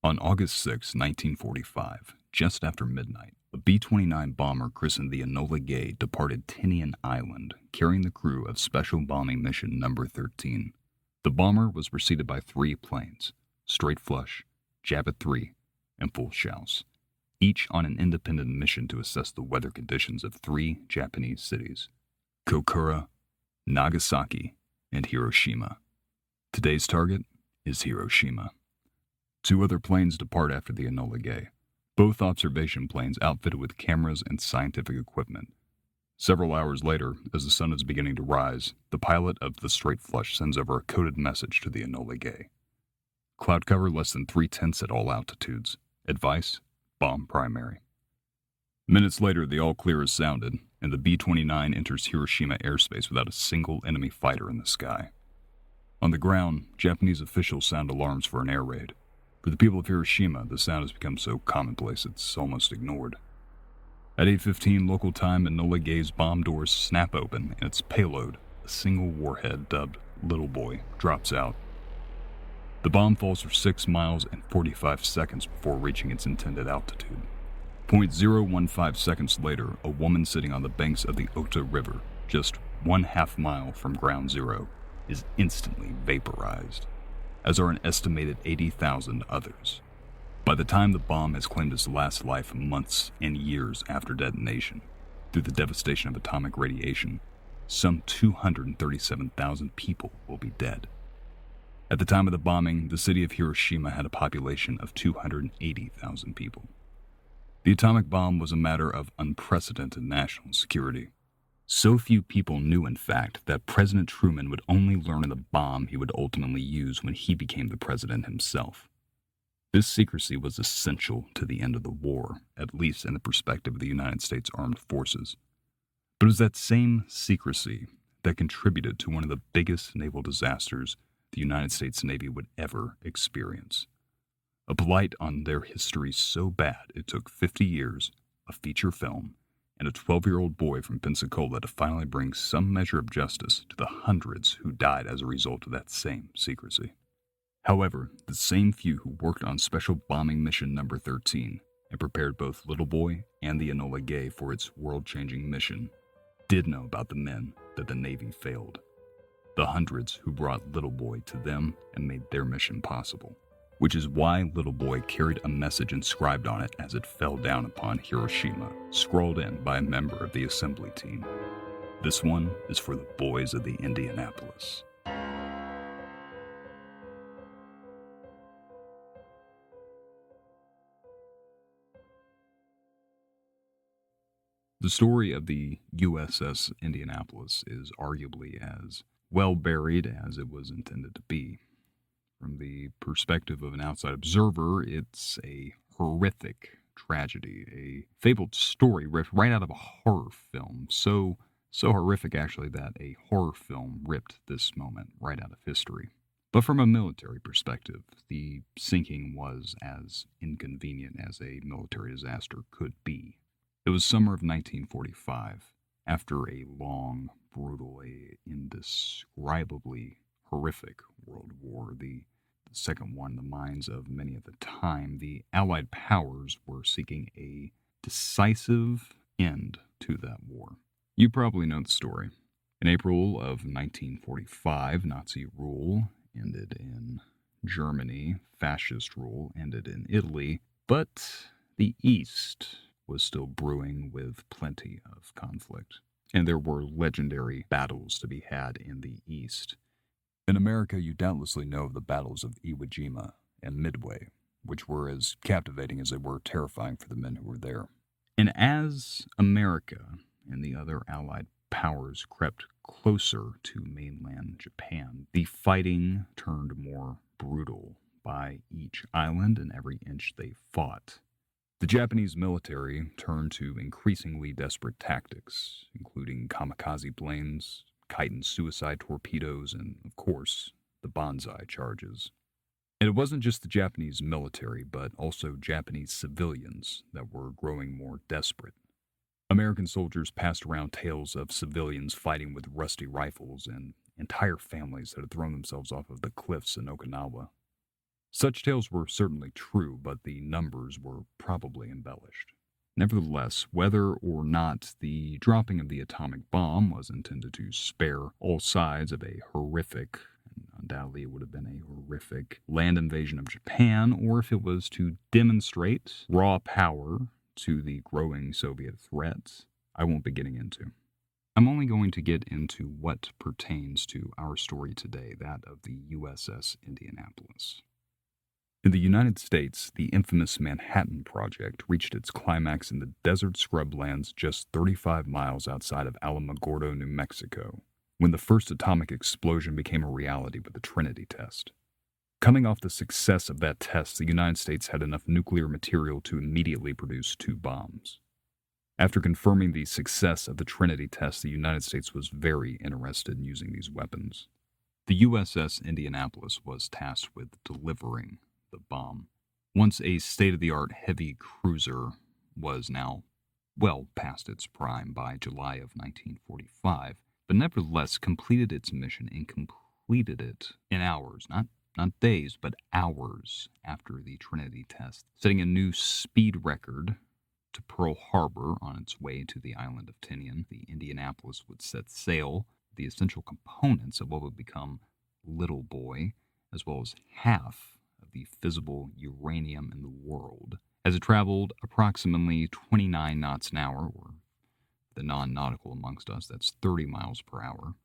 On August 6, 1945, just after midnight, a B-29 bomber christened the Enola Gay departed Tinian Island, carrying the crew of Special Bombing Mission Number 13. The bomber was preceded by 3 planes, Straight Flush, Jabbit 3, and Full Schaus, each on an independent mission to assess the weather conditions of 3 Japanese cities, Kokura, Nagasaki, and Hiroshima. Today's target is Hiroshima. 2 other planes depart after the Enola Gay, both observation planes outfitted with cameras and scientific equipment. Several hours later, as the sun is beginning to rise, the pilot of the Straight Flush sends over a coded message to the Enola Gay. Cloud cover less than 3/10 at all altitudes. Advice: bomb primary. Minutes later, the all clear is sounded, and the B-29 enters Hiroshima airspace without a single enemy fighter in the sky. On the ground, Japanese officials sound alarms for an air raid. For the people of Hiroshima, the sound has become so commonplace it's almost ignored. At 8:15 local time, Enola Gay's bomb doors snap open, and its payload, a single warhead dubbed Little Boy, drops out. The bomb falls for 6 miles and 45 seconds before reaching its intended altitude. 0.015 seconds later, a woman sitting on the banks of the Ota River, just 1/2 mile from ground zero, is instantly vaporized, as are an estimated 80,000 others. By the time the bomb has claimed its last life months and years after detonation, through the devastation of atomic radiation, some 237,000 people will be dead. At the time of the bombing, the city of Hiroshima had a population of 280,000 people. The atomic bomb was a matter of unprecedented national security. So few people knew, in fact, that President Truman would only learn of the bomb he would ultimately use when he became the president himself. This secrecy was essential to the end of the war, at least in the perspective of the United States Armed Forces. But it was that same secrecy that contributed to one of the biggest naval disasters the United States Navy would ever experience. A blight on their history so bad it took 50 years, a feature film, and a 12-year-old boy from Pensacola to finally bring some measure of justice to the hundreds who died as a result of that same secrecy. However, the same few who worked on Special Bombing Mission Number 13 and prepared both Little Boy and the Enola Gay for its world-changing mission did know about the men that the Navy failed. The hundreds who brought Little Boy to them and made their mission possible, which is why Little Boy carried a message inscribed on it as it fell down upon Hiroshima, scrawled in by a member of the assembly team. This one is for the boys of the Indianapolis. The story of the USS Indianapolis is arguably as well buried as it was intended to be. From the perspective of an outside observer, it's a horrific tragedy, a fabled story ripped right out of a horror film. So horrific, actually, that a horror film ripped this moment right out of history. But from a military perspective, the sinking was as inconvenient as a military disaster could be. It was summer of 1945, after a long, brutal, indescribably horrific World War, the second one in the minds of many at the time. The Allied powers were seeking a decisive end to that war. You probably know the story. In April of 1945, Nazi rule ended in Germany, fascist rule ended in Italy, but the East was still brewing with plenty of conflict, and there were legendary battles to be had in the East. In America, you doubtlessly know of the battles of Iwo Jima and Midway, which were as captivating as they were terrifying for the men who were there. And as America and the other Allied powers crept closer to mainland Japan, the fighting turned more brutal by each island and every inch they fought. The Japanese military turned to increasingly desperate tactics, including kamikaze planes, kite and suicide torpedoes, and, of course, the banzai charges. And it wasn't just the Japanese military, but also Japanese civilians that were growing more desperate. American soldiers passed around tales of civilians fighting with rusty rifles and entire families that had thrown themselves off of the cliffs in Okinawa. Such tales were certainly true, but the numbers were probably embellished. Nevertheless, whether or not the dropping of the atomic bomb was intended to spare all sides of a horrific, and undoubtedly it would have been a horrific, land invasion of Japan, or if it was to demonstrate raw power to the growing Soviet threat, I won't be getting into. I'm only going to get into what pertains to our story today, that of the USS Indianapolis. In the United States, the infamous Manhattan Project reached its climax in the desert scrublands just 35 miles outside of Alamogordo, New Mexico, when the first atomic explosion became a reality with the Trinity test. Coming off the success of that test, the United States had enough nuclear material to immediately produce 2 bombs. After confirming the success of the Trinity test, the United States was very interested in using these weapons. The USS Indianapolis was tasked with delivering the bomb. Once a state-of-the-art heavy cruiser, was now well past its prime by July of 1945, but nevertheless completed its mission and completed it in hours, not days, but hours after the Trinity test, setting a new speed record to Pearl Harbor on its way to the island of Tinian. The Indianapolis would set sail, the essential components of what would become Little Boy, as well as half of the fissile uranium in the world, as it traveled approximately 29 knots an hour, or the non-nautical amongst us, that's 30 miles per hour.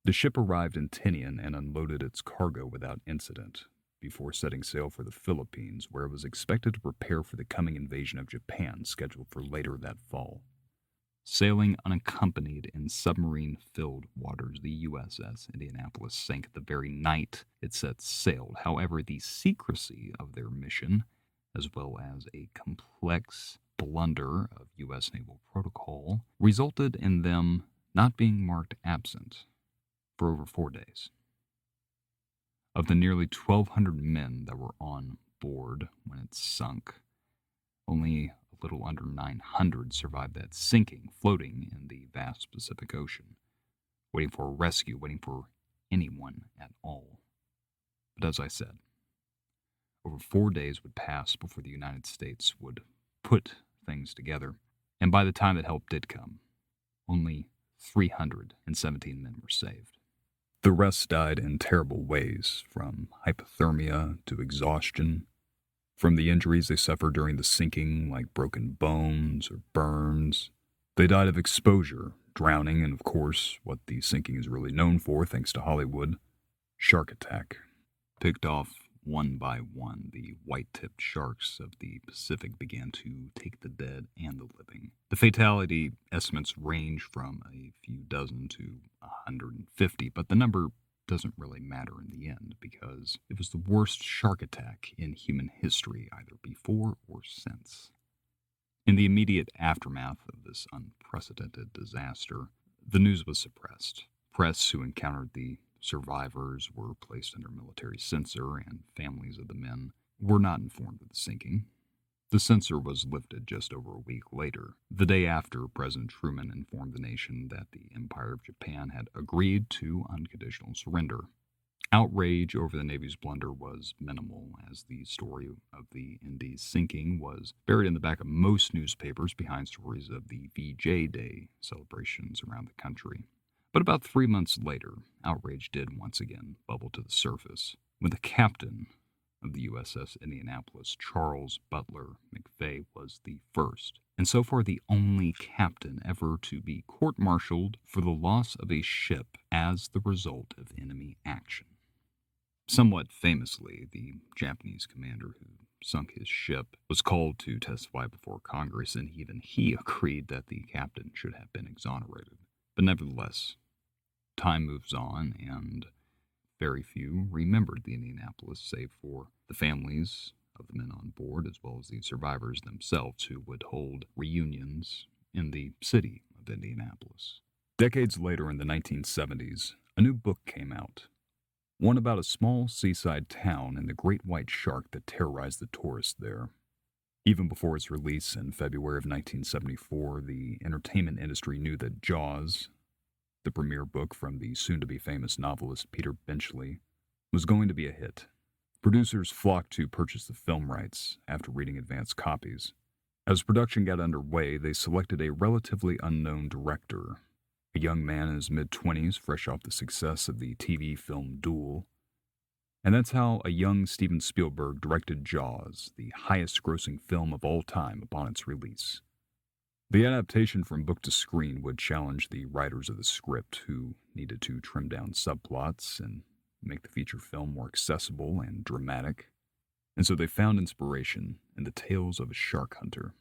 The ship arrived in Tinian and unloaded its cargo without incident, before setting sail for the Philippines, where it was expected to prepare for the coming invasion of Japan, scheduled for later that fall. Sailing unaccompanied in submarine-filled waters, the USS Indianapolis sank the very night it set sail. However, the secrecy of their mission, as well as a complex blunder of U.S. naval protocol, resulted in them not being marked absent for over 4 days. Of the nearly 1,200 men that were on board when it sunk, only a little under 900 survived that sinking, floating in the vast Pacific Ocean, waiting for a rescue, waiting for anyone at all. But as I said, over 4 days would pass before the United States would put things together, and by the time that help did come, only 317 men were saved. The rest died in terrible ways, from hypothermia to exhaustion, from the injuries they suffered during the sinking, like broken bones or burns. They died of exposure, drowning, and of course, what the sinking is really known for, thanks to Hollywood, shark attack. Picked off one by one, the white-tipped sharks of the Pacific began to take the dead and the living. The fatality estimates range from a few dozen to 150, but the number doesn't really matter in the end, because it was the worst shark attack in human history, either before or since. In the immediate aftermath of this unprecedented disaster, the news was suppressed. Press who encountered the survivors were placed under military censor, and families of the men were not informed of the sinking. The censor was lifted just over a week later, the day after President Truman informed the nation that the Empire of Japan had agreed to unconditional surrender. Outrage over the Navy's blunder was minimal, as the story of the Indy's sinking was buried in the back of most newspapers behind stories of the VJ Day celebrations around the country. But about 3 months later, outrage did once again bubble to the surface when the captain of the USS Indianapolis, Charles Butler McVeigh, was the first, and so far the only captain ever to be court-martialed for the loss of a ship as the result of enemy action. Somewhat famously, the Japanese commander who sunk his ship was called to testify before Congress, and even he agreed that the captain should have been exonerated. But nevertheless, time moves on, and very few remembered the Indianapolis, save for the families of the men on board, as well as the survivors themselves, who would hold reunions in the city of Indianapolis. Decades later, in the 1970s, a new book came out, one about a small seaside town and the great white shark that terrorized the tourists there. Even before its release in February of 1974, the entertainment industry knew that Jaws, the premiere book from the soon-to-be famous novelist Peter Benchley, was going to be a hit. Producers flocked to purchase the film rights after reading advance copies. As production got underway, they selected a relatively unknown director, a young man in his mid-20s, fresh off the success of the TV film Duel. And that's how a young Steven Spielberg directed Jaws, the highest-grossing film of all time upon its release. The adaptation from book to screen would challenge the writers of the script, who needed to trim down subplots and make the feature film more accessible and dramatic. And so they found inspiration in the tales of a shark hunter.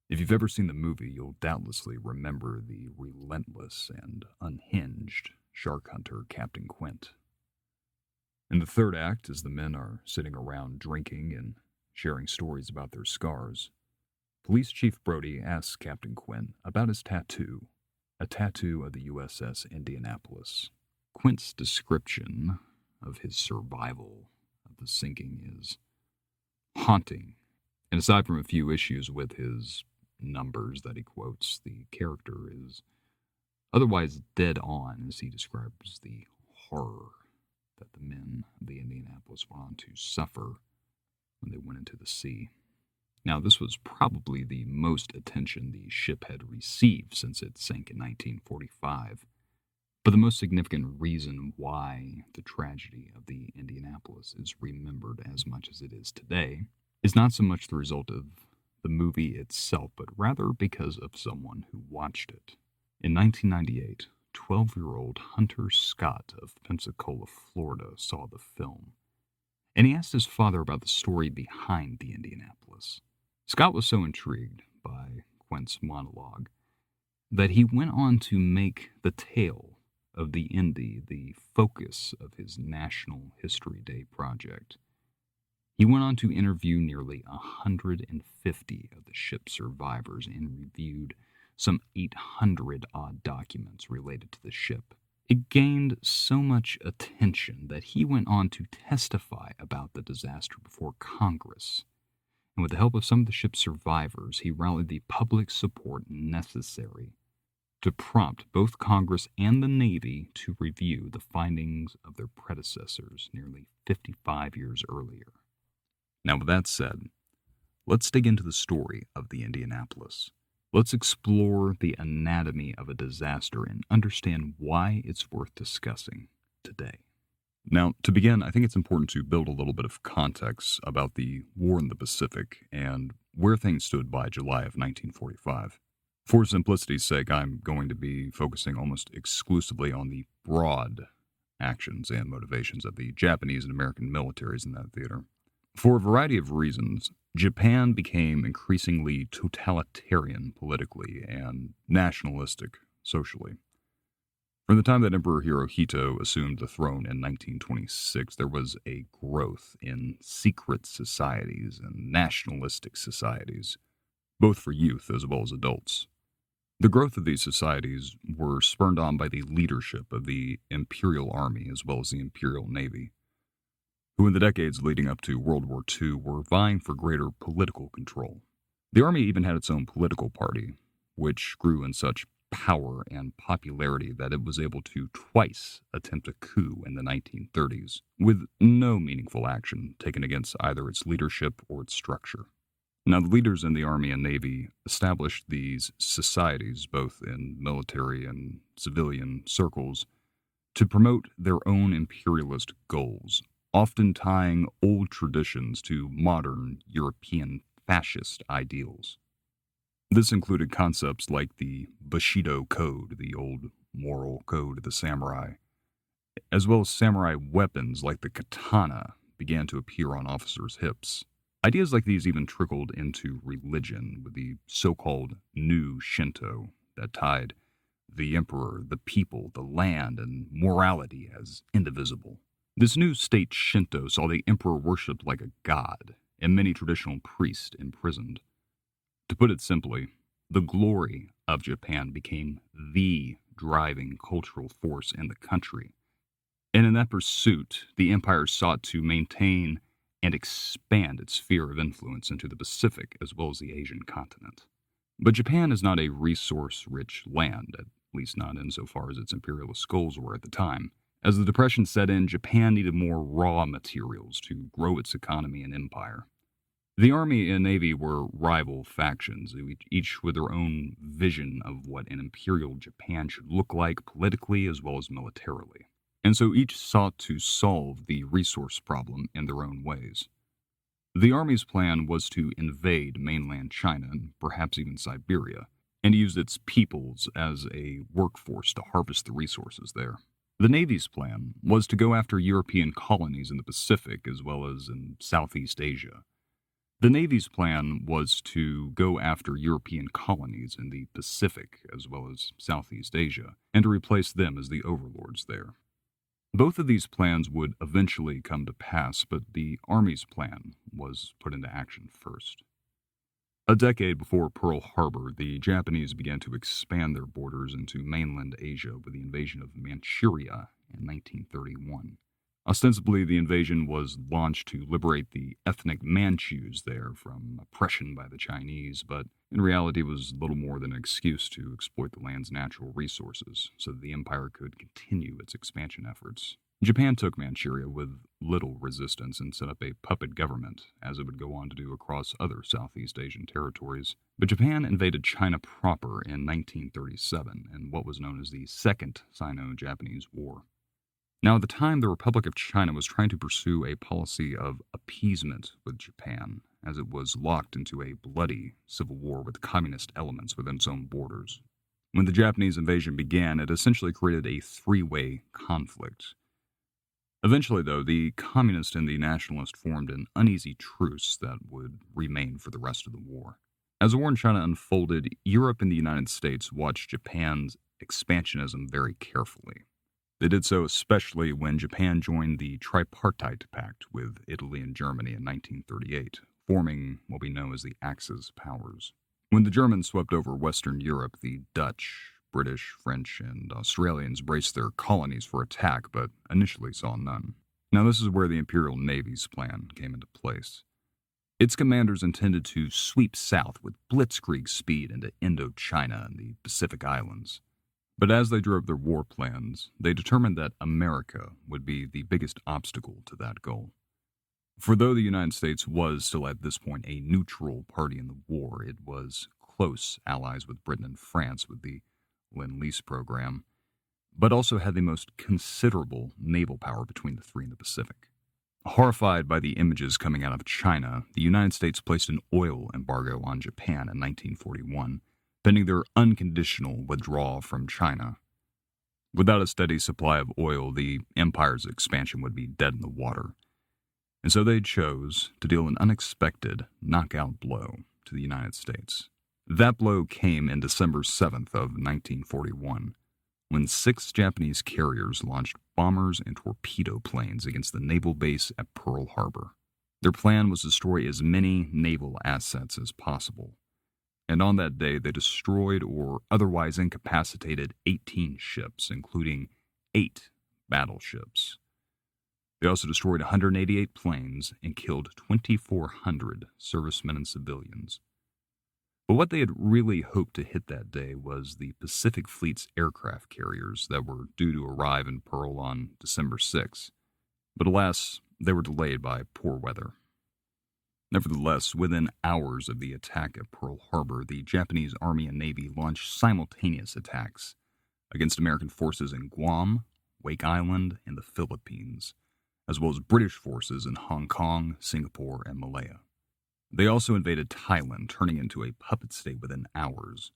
If you've ever seen the movie, you'll doubtlessly remember the relentless and unhinged shark hunter Captain Quint. In the third act, as the men are sitting around drinking and sharing stories about their scars, Police Chief Brody asks Captain Quint about his tattoo, a tattoo of the USS Indianapolis. Quint's description of his survival of the sinking is haunting, and aside from a few issues with his numbers that he quotes, the character is otherwise dead on as he describes the horror that the men of the Indianapolis went on to suffer when they went into the sea. Now, this was probably the most attention the ship had received since it sank in 1945, but the most significant reason why the tragedy of the Indianapolis is remembered as much as it is today is not so much the result of the movie itself, but rather because of someone who watched it. In 1998, 12-year-old Hunter Scott of Pensacola, Florida, saw the film, and he asked his father about the story behind the Indianapolis. Scott was so intrigued by Quint's monologue that he went on to make the tale of the Indy the focus of his National History Day project. He went on to interview nearly 150 of the ship's survivors and reviewed some 800-odd documents related to the ship. It gained so much attention that he went on to testify about the disaster before Congress. And with the help of some of the ship's survivors, he rallied the public support necessary to prompt both Congress and the Navy to review the findings of their predecessors nearly 55 years earlier. Now, with that said, let's dig into the story of the Indianapolis. Let's explore the anatomy of a disaster and understand why it's worth discussing today. Now, to begin, I think it's important to build a little bit of context about the war in the Pacific and where things stood by July of 1945. For simplicity's sake, I'm going to be focusing almost exclusively on the broad actions and motivations of the Japanese and American militaries in that theater. For a variety of reasons, Japan became increasingly totalitarian politically and nationalistic socially. From the time that Emperor Hirohito assumed the throne in 1926, there was a growth in secret societies and nationalistic societies, both for youth as well as adults. The growth of these societies were spurred on by the leadership of the Imperial Army as well as the Imperial Navy, who in the decades leading up to World War II were vying for greater political control. The Army even had its own political party, which grew in such power and popularity that it was able to twice attempt a coup in the 1930s, with no meaningful action taken against either its leadership or its structure. Now, the leaders in the Army and Navy established these societies, both in military and civilian circles, to promote their own imperialist goals, often tying old traditions to modern European fascist ideals. This included concepts like the Bushido Code, the old moral code of the samurai, as well as samurai weapons like the katana began to appear on officers' hips. Ideas like these even trickled into religion with the so-called New Shinto that tied the emperor, the people, the land, and morality as indivisible. This new state Shinto saw the emperor worshipped like a god, and many traditional priests imprisoned. To put it simply, the glory of Japan became the driving cultural force in the country. And in that pursuit, the empire sought to maintain and expand its sphere of influence into the Pacific as well as the Asian continent. But Japan is not a resource-rich land, at least not insofar as its imperialist goals were at the time, As the Depression set in, Japan needed more raw materials to grow its economy and empire. The Army and Navy were rival factions, each with their own vision of what an imperial Japan should look like politically as well as militarily. And so each sought to solve the resource problem in their own ways. The Army's plan was to invade mainland China and perhaps even Siberia, and use its peoples as a workforce to harvest the resources there. The Navy's plan was to go after European colonies in the Pacific as well as in Southeast Asia. The Navy's plan was to go after European colonies in the Pacific as well as Southeast Asia, and to replace them as the overlords there. Both of these plans would eventually come to pass, but the Army's plan was put into action first. A decade before Pearl Harbor, the Japanese began to expand their borders into mainland Asia with the invasion of Manchuria in 1931. Ostensibly, the invasion was launched to liberate the ethnic Manchus there from oppression by the Chinese, but in reality was little more than an excuse to exploit the land's natural resources so that the empire could continue its expansion efforts. Japan took Manchuria with little resistance and set up a puppet government, as it would go on to do across other Southeast Asian territories. But Japan invaded China proper in 1937 in what was known as the Second Sino-Japanese War. Now, at the time, the Republic of China was trying to pursue a policy of appeasement with Japan, as it was locked into a bloody civil war with communist elements within its own borders. When the Japanese invasion began, it essentially created a three-way conflict. Eventually, though, the communist and the nationalist formed an uneasy truce that would remain for the rest of the war. As the war in China unfolded, Europe and the United States watched Japan's expansionism very carefully. They did so especially when Japan joined the Tripartite Pact with Italy and Germany in 1938, forming what we know as the Axis powers. When the Germans swept over Western Europe, the Dutch, British, French, and Australians braced their colonies for attack, but initially saw none. Now this is where the Imperial Navy's plan came into place. Its commanders intended to sweep south with blitzkrieg speed into Indochina and the Pacific Islands. But as they drew up their war plans, they determined that America would be the biggest obstacle to that goal. For though the United States was still at this point a neutral party in the war, it was close allies with Britain and France with the Lend-Lease program, but also had the most considerable naval power between the three in the Pacific. Horrified by the images coming out of China, the United States placed an oil embargo on Japan in 1941, pending their unconditional withdrawal from China. Without a steady supply of oil, the empire's expansion would be dead in the water, and so they chose to deal an unexpected knockout blow to the United States. That blow came in December 7th of 1941, when 6 Japanese carriers launched bombers and torpedo planes against the naval base at Pearl Harbor. Their plan was to destroy as many naval assets as possible, and on that day they destroyed or otherwise incapacitated 18 ships, including 8 battleships. They also destroyed 188 planes and killed 2,400 servicemen and civilians. But what they had really hoped to hit that day was the Pacific Fleet's aircraft carriers that were due to arrive in Pearl on December 6. But alas, they were delayed by poor weather. Nevertheless, within hours of the attack at Pearl Harbor, the Japanese Army and Navy launched simultaneous attacks against American forces in Guam, Wake Island, and the Philippines, as well as British forces in Hong Kong, Singapore, and Malaya. They also invaded Thailand, turning into a puppet state within hours.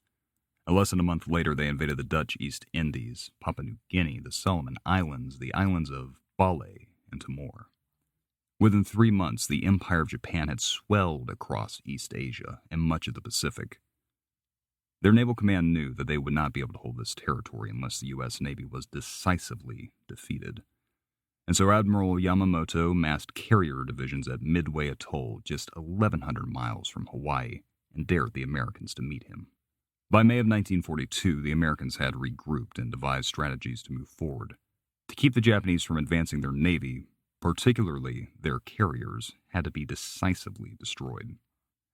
Less than a month later, they invaded the Dutch East Indies, Papua New Guinea, the Solomon Islands, the islands of Bali, and Timor. Within 3 months, the Empire of Japan had swelled across East Asia and much of the Pacific. Their naval command knew that they would not be able to hold this territory unless the U.S. Navy was decisively defeated. And so Admiral Yamamoto massed carrier divisions at Midway Atoll, just 1,100 miles from Hawaii, and dared the Americans to meet him. By May of 1942, the Americans had regrouped and devised strategies to move forward. To keep the Japanese from advancing, their navy, particularly their carriers, had to be decisively destroyed.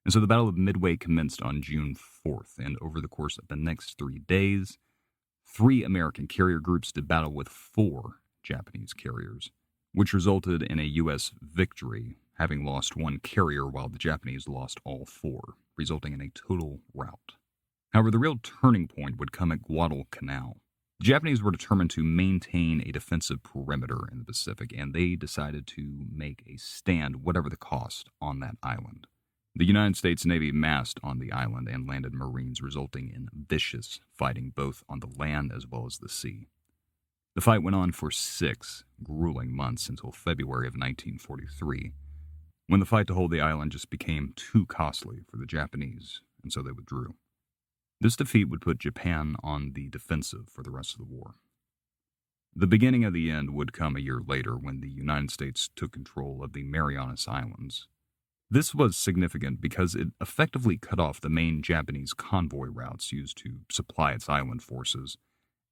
And so the Battle of Midway commenced on June 4th, and over the course of the next 3 days, 3 American carrier groups did battle with 4 Japanese carriers, which resulted in a U.S. victory, having lost one carrier while the Japanese lost all four, resulting in a total rout. However, the real turning point would come at Guadalcanal. The Japanese were determined to maintain a defensive perimeter in the Pacific, and they decided to make a stand, whatever the cost, on that island. The United States Navy massed on the island and landed Marines, resulting in vicious fighting both on the land as well as the sea. The fight went on for 6 grueling months until February of 1943, when the fight to hold the island just became too costly for the Japanese, and so they withdrew. This defeat would put Japan on the defensive for the rest of the war. The beginning of the end would come a year later when the United States took control of the Marianas Islands. This was significant because it effectively cut off the main Japanese convoy routes used to supply its island forces,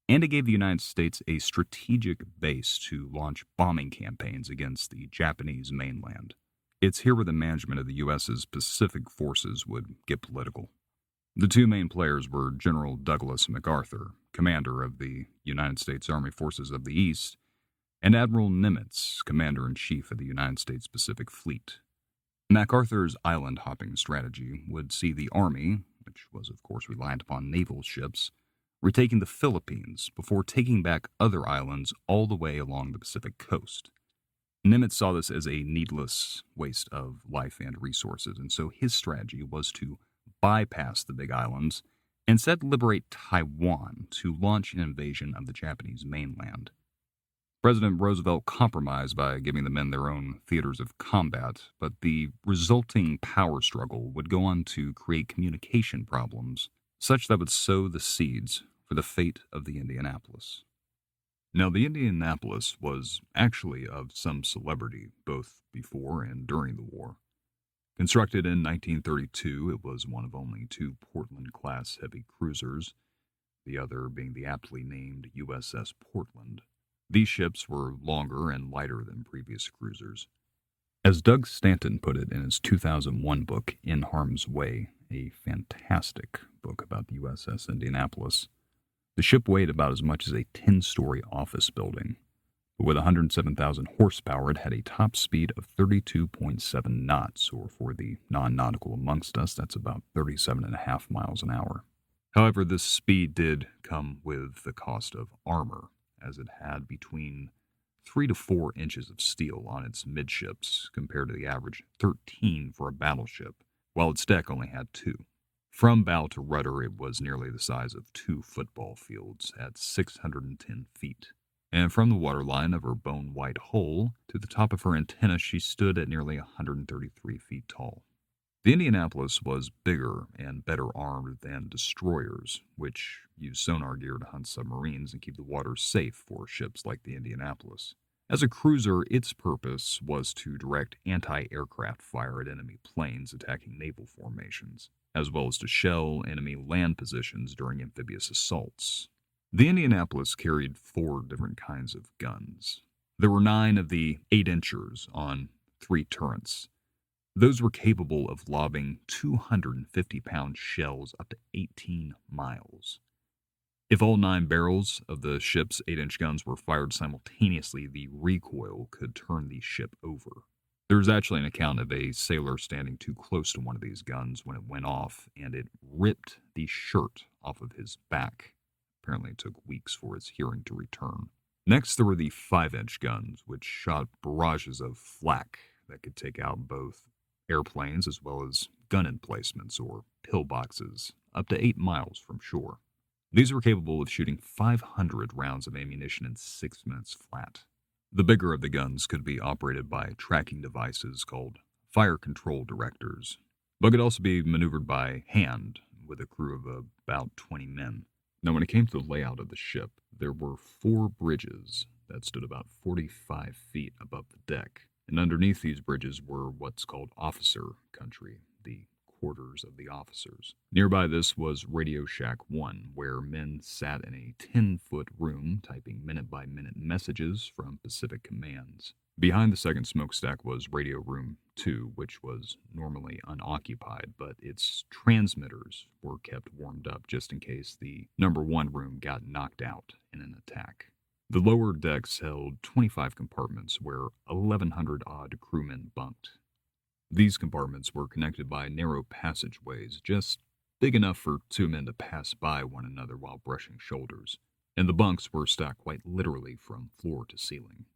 and it gave the United States a strategic base to launch bombing campaigns against the Japanese mainland. It's here where the management of the U.S.'s Pacific forces would get political. The two main players were General Douglas MacArthur, commander of the United States Army Forces of the East, and Admiral Nimitz, commander-in-chief of the United States Pacific Fleet. MacArthur's island-hopping strategy would see the Army, which was of course reliant upon naval ships, retaking the Philippines before taking back other islands all the way along the Pacific coast. Nimitz saw this as a needless waste of life and resources, and so his strategy was to bypass the big islands and instead liberate Taiwan to launch an invasion of the Japanese mainland. President Roosevelt compromised by giving the men their own theaters of combat, but the resulting power struggle would go on to create communication problems, such that would sow the seeds for the fate of the Indianapolis. Now, the Indianapolis was actually of some celebrity, both before and during the war. Constructed in 1932, it was one of only 2 Portland-class heavy cruisers, the other being the aptly named USS Portland. These ships were longer and lighter than previous cruisers. As Doug Stanton put it in his 2001 book, In Harm's Way, a fantastic book about the USS Indianapolis, the ship weighed about as much as a 10-story office building. But with 107,000 horsepower, it had a top speed of 32.7 knots, or for the non-nautical amongst us, that's about 37.5 miles an hour. However, this speed did come with the cost of armor, as it had between 3 to 4 inches of steel on its midships, compared to the average 13 for a battleship, while its deck only had 2. From bow to rudder, it was nearly the size of 2 football fields at 610 feet. And from the waterline of her bone-white hull to the top of her antenna, she stood at nearly 133 feet tall. The Indianapolis was bigger and better armed than destroyers, which use sonar gear to hunt submarines and keep the waters safe for ships like the Indianapolis. As a cruiser, its purpose was to direct anti-aircraft fire at enemy planes attacking naval formations, as well as to shell enemy land positions during amphibious assaults. The Indianapolis carried 4 different kinds of guns. There were 9 of the 8-inchers on 3 turrets. Those were capable of lobbing 250-pound shells up to 18 miles. If all 9 barrels of the ship's 8-inch guns were fired simultaneously, the recoil could turn the ship over. There was actually an account of a sailor standing too close to one of these guns when it went off, and it ripped the shirt off of his back. Apparently it took weeks for his hearing to return. Next, there were the 5-inch guns, which shot barrages of flak that could take out both airplanes as well as gun emplacements or pillboxes up to 8 miles from shore. These were capable of shooting 500 rounds of ammunition in 6 minutes flat. The bigger of the guns could be operated by tracking devices called fire control directors, but could also be maneuvered by hand with a crew of about 20 men. Now, when it came to the layout of the ship, there were 4 bridges that stood about 45 feet above the deck, and underneath these bridges were what's called officer country, the quarters of the officers. Nearby this was Radio Shack 1, where men sat in a 10-foot room typing minute-by-minute messages from Pacific commands. Behind the second smokestack was Radio Room 2, which was normally unoccupied, but its transmitters were kept warmed up just in case the number 1 room got knocked out in an attack. The lower decks held 25 compartments where 1,100-odd crewmen bunked. These compartments were connected by narrow passageways, just big enough for two men to pass by one another while brushing shoulders, and the bunks were stacked quite literally from floor to ceiling.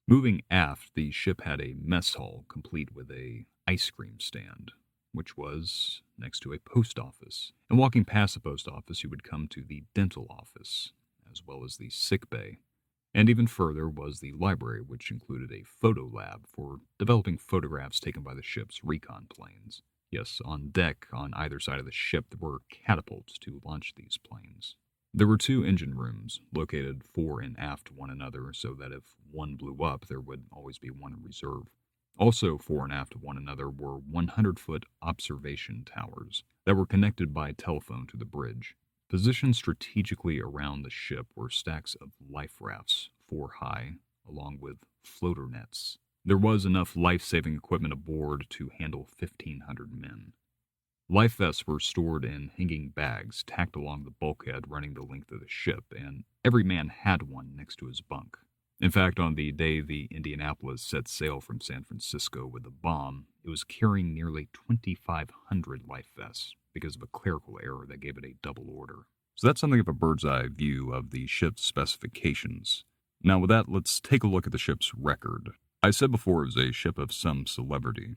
Moving aft, the ship had a mess hall complete with a ice cream stand, which was next to a post office. And walking past the post office, you would come to the dental office, as well as the sick bay. And even further was the library, which included a photo lab for developing photographs taken by the ship's recon planes. Yes, on deck, on either side of the ship, there were catapults to launch these planes. There were 2 engine rooms, located fore and aft to one another, so that if one blew up, there would always be one in reserve. Also fore and aft to one another were 100-foot observation towers that were connected by telephone to the bridge. Positioned strategically around the ship were stacks of life rafts, 4 high, along with floater nets. There was enough life-saving equipment aboard to handle 1,500 men. Life vests were stored in hanging bags tacked along the bulkhead running the length of the ship, and every man had one next to his bunk. In fact, on the day the Indianapolis set sail from San Francisco with the bomb, it was carrying nearly 2,500 life vests because of a clerical error that gave it a double order. So that's something of a bird's eye view of the ship's specifications. Now with that, let's take a look at the ship's record. I said before it was a ship of some celebrity.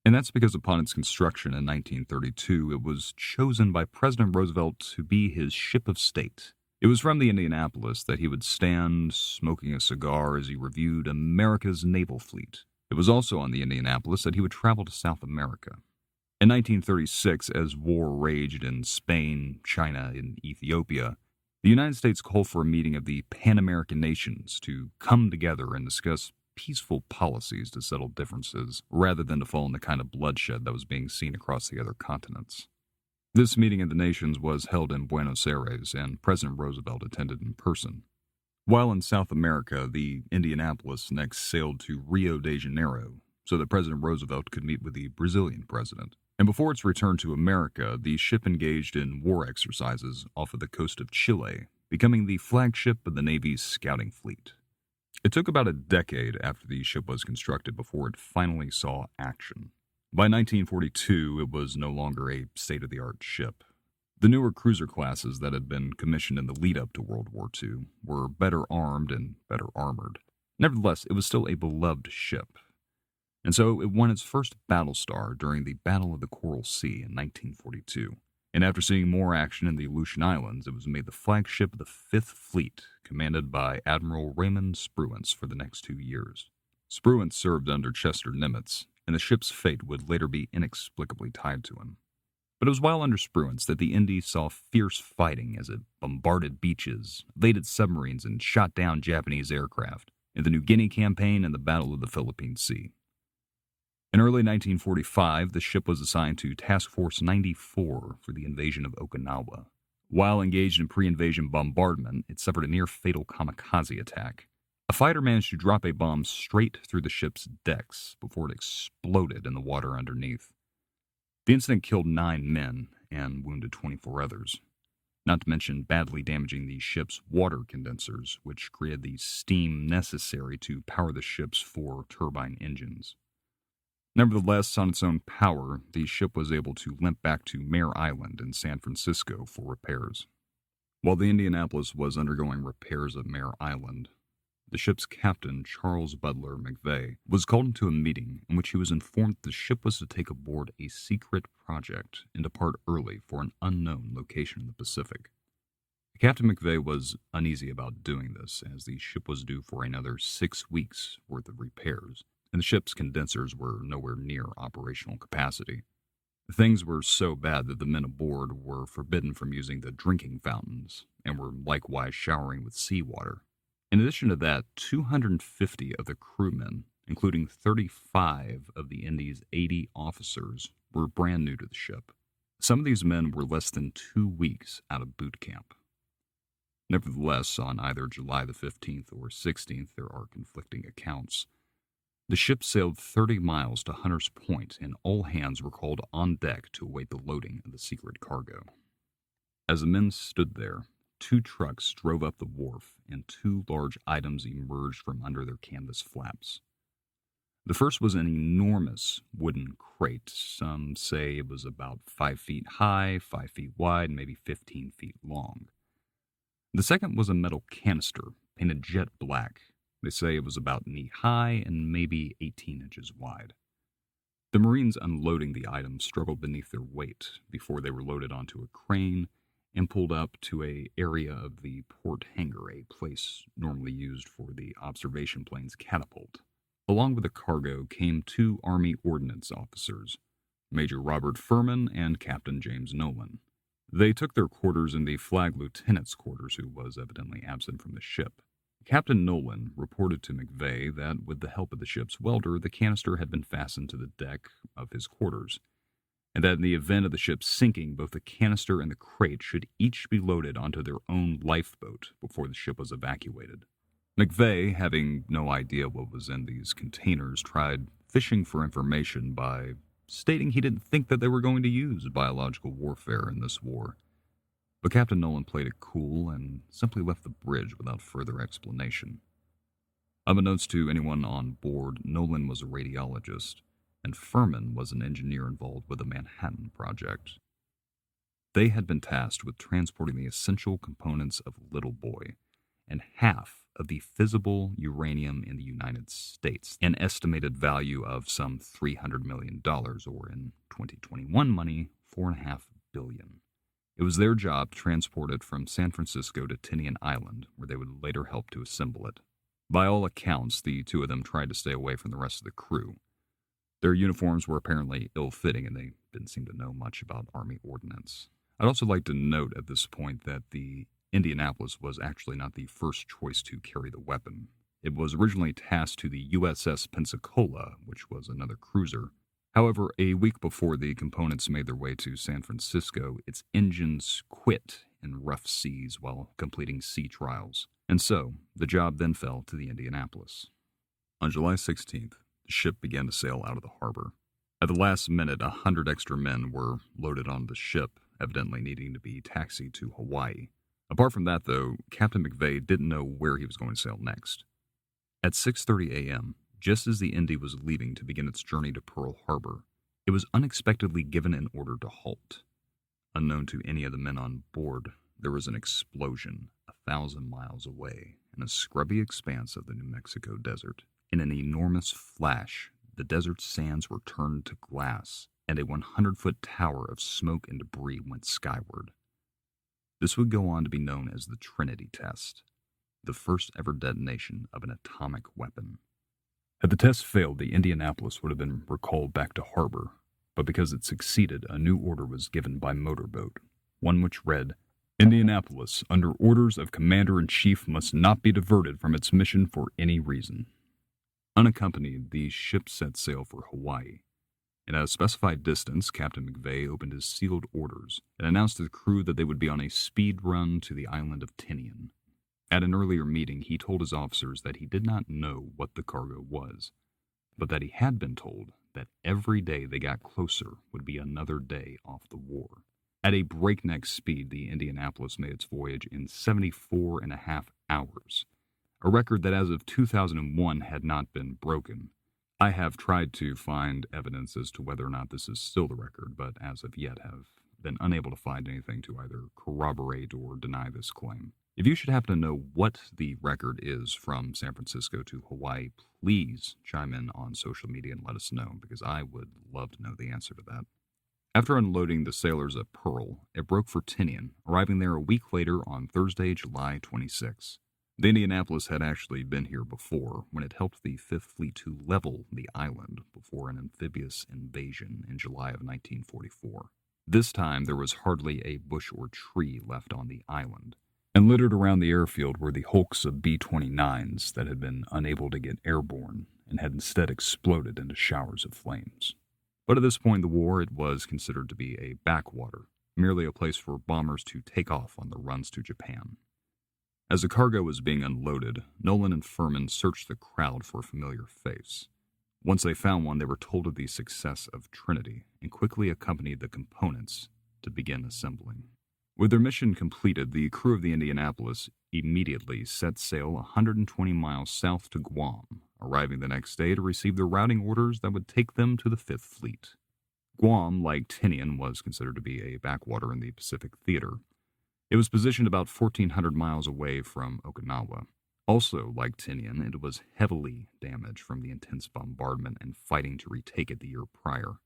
And that's because upon its construction in 1932, it was chosen by President Roosevelt to be his ship of state. It was from the Indianapolis that he would stand smoking a cigar as he reviewed America's naval fleet. It was also on the Indianapolis that he would travel to South America. In 1936, as war raged in Spain, China, and Ethiopia, the United States called for a meeting of the Pan-American nations to come together and discuss peaceful policies to settle differences, rather than to fall in the kind of bloodshed that was being seen across the other continents. This meeting of the nations was held in Buenos Aires, and President Roosevelt attended in person. While in South America, the Indianapolis next sailed to Rio de Janeiro, so that President Roosevelt could meet with the Brazilian president. And before its return to America, the ship engaged in war exercises off of the coast of Chile, becoming the flagship of the Navy's scouting fleet. It took about a decade after the ship was constructed before it finally saw action. By 1942, it was no longer a state-of-the-art ship. The newer cruiser classes that had been commissioned in the lead-up to World War II were better armed and better armored. Nevertheless, it was still a beloved ship. And so it won its first battle star during the Battle of the Coral Sea in 1942. And after seeing more action in the Aleutian Islands, it was made the flagship of the 5th Fleet, commanded by Admiral Raymond Spruance for the next 2 years. Spruance served under Chester Nimitz, and the ship's fate would later be inexplicably tied to him. But it was while under Spruance that the Indy saw fierce fighting as it bombarded beaches, evaded submarines, and shot down Japanese aircraft in the New Guinea campaign and the Battle of the Philippine Sea. In early 1945, the ship was assigned to Task Force 94 for the invasion of Okinawa. While engaged in pre-invasion bombardment, it suffered a near-fatal kamikaze attack. A fighter managed to drop a bomb straight through the ship's decks before it exploded in the water underneath. The incident killed 9 men and wounded 24 others, not to mention badly damaging the ship's water condensers, which created the steam necessary to power the ship's 4 turbine engines. Nevertheless, on its own power, the ship was able to limp back to Mare Island in San Francisco for repairs. While the Indianapolis was undergoing repairs at Mare Island, the ship's captain, Charles Butler McVeigh, was called into a meeting in which he was informed that the ship was to take aboard a secret project and depart early for an unknown location in the Pacific. Captain McVeigh was uneasy about doing this, as the ship was due for another 6 weeks' worth of repairs, and the ship's condensers were nowhere near operational capacity. Things were so bad that the men aboard were forbidden from using the drinking fountains, and were likewise showering with seawater. In addition to that, 250 of the crewmen, including 35 of the Indy's 80 officers, were brand new to the ship. Some of these men were less than 2 weeks out of boot camp. Nevertheless, on either July the 15th or 16th, there are conflicting accounts. The ship sailed 30 miles to Hunter's Point, and all hands were called on deck to await the loading of the secret cargo. As the men stood there, 2 trucks drove up the wharf, and 2 large items emerged from under their canvas flaps. The first was an enormous wooden crate. Some say it was about 5 feet high, 5 feet wide, and maybe 15 feet long. The second was a metal canister, painted jet black. They say it was about knee-high and maybe 18 inches wide. The Marines unloading the items struggled beneath their weight before they were loaded onto a crane and pulled up to an area of the port hangar, a place normally used for the observation plane's catapult. Along with the cargo came 2 Army Ordnance officers, Major Robert Furman and Captain James Nolan. They took their quarters in the flag lieutenant's quarters, who was evidently absent from the ship. Captain Nolan reported to McVeigh that with the help of the ship's welder, the canister had been fastened to the deck of his quarters, and that in the event of the ship sinking, both the canister and the crate should each be loaded onto their own lifeboat before the ship was evacuated. McVeigh, having no idea what was in these containers, tried fishing for information by stating he didn't think that they were going to use biological warfare in this war. But Captain Nolan played it cool and simply left the bridge without further explanation. Unbeknownst to anyone on board, Nolan was a radiologist, and Furman was an engineer involved with the Manhattan Project. They had been tasked with transporting the essential components of Little Boy, and half of the fissile uranium in the United States, an estimated value of some $300 million, or in 2021 money, $4.5 billion. It was their job to transport it from San Francisco to Tinian Island, where they would later help to assemble it. By all accounts, the 2 of them tried to stay away from the rest of the crew. Their uniforms were apparently ill-fitting, and they didn't seem to know much about Army ordnance. I'd also like to note at this point that the Indianapolis was actually not the first choice to carry the weapon. It was originally tasked to the USS Pensacola, which was another cruiser. However, a week before the components made their way to San Francisco, its engines quit in rough seas while completing sea trials, and so the job then fell to the Indianapolis. On July 16th, the ship began to sail out of the harbor. At the last minute, 100 extra men were loaded onto the ship, evidently needing to be taxied to Hawaii. Apart from that, though, Captain McVeigh didn't know where he was going to sail next. At 6:30 a.m., just as the Indy was leaving to begin its journey to Pearl Harbor, it was unexpectedly given an order to halt. Unknown to any of the men on board, there was an explosion 1,000 miles away in a scrubby expanse of the New Mexico desert. In an enormous flash, the desert sands were turned to glass, and a 100-foot tower of smoke and debris went skyward. This would go on to be known as the Trinity Test, the first ever detonation of an atomic weapon. Had the test failed, the Indianapolis would have been recalled back to harbor, but because it succeeded, a new order was given by motorboat, one which read, "Indianapolis, under orders of Commander-in-Chief, must not be diverted from its mission for any reason." Unaccompanied, the ship set sail for Hawaii, and at a specified distance, Captain McVeigh opened his sealed orders and announced to the crew that they would be on a speed run to the island of Tinian. At an earlier meeting, he told his officers that he did not know what the cargo was, but that he had been told that every day they got closer would be another day off the war. At a breakneck speed, the Indianapolis made its voyage in 74.5 hours, a record that as of 2001 had not been broken. I have tried to find evidence as to whether or not this is still the record, but as of yet have been unable to find anything to either corroborate or deny this claim. If you should happen to know what the record is from San Francisco to Hawaii, please chime in on social media and let us know, because I would love to know the answer to that. After unloading the sailors at Pearl, it broke for Tinian, arriving there a week later on Thursday, July 26. The Indianapolis had actually been here before, when it helped the Fifth Fleet to level the island before an amphibious invasion in July of 1944. This time, there was hardly a bush or tree left on the island, and littered around the airfield were the hulks of B-29s that had been unable to get airborne and had instead exploded into showers of flames. But at this point in the war, it was considered to be a backwater, merely a place for bombers to take off on the runs to Japan. As the cargo was being unloaded, Nolan and Furman searched the crowd for a familiar face. Once they found one, they were told of the success of Trinity and quickly accompanied the components to begin assembling. With their mission completed, the crew of the Indianapolis immediately set sail 120 miles south to Guam, arriving the next day to receive the routing orders that would take them to the Fifth Fleet. Guam, like Tinian, was considered to be a backwater in the Pacific theater. It was positioned about 1,400 miles away from Okinawa. Also, like Tinian, it was heavily damaged from the intense bombardment and fighting to retake it the year prior.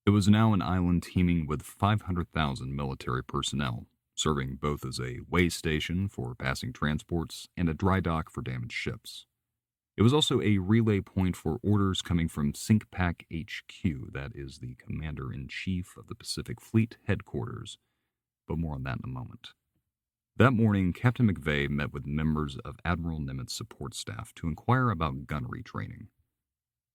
It was now an island teeming with 500,000 military personnel, serving both as a way station for passing transports and a dry dock for damaged ships. It was also a relay point for orders coming from SINK-PAC HQ, that is the Commander-in-Chief of the Pacific Fleet headquarters, but more on that in a moment. That morning, Captain McVeigh met with members of Admiral Nimitz' support staff to inquire about gunnery training.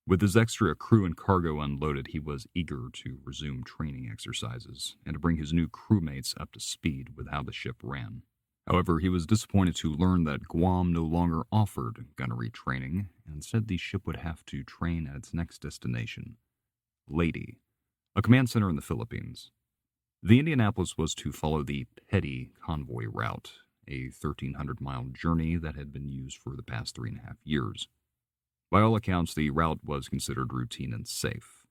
With his extra crew and cargo unloaded, he was eager to resume training exercises and to bring his new crewmates up to speed with how the ship ran. However, he was disappointed to learn that Guam no longer offered gunnery training and said the ship would have to train at its next destination, Leyte, a command center in the Philippines. The Indianapolis was to follow the Petty convoy route, a 1,300-mile journey that had been used for the past 3.5 years. By all accounts, the route was considered routine and safe.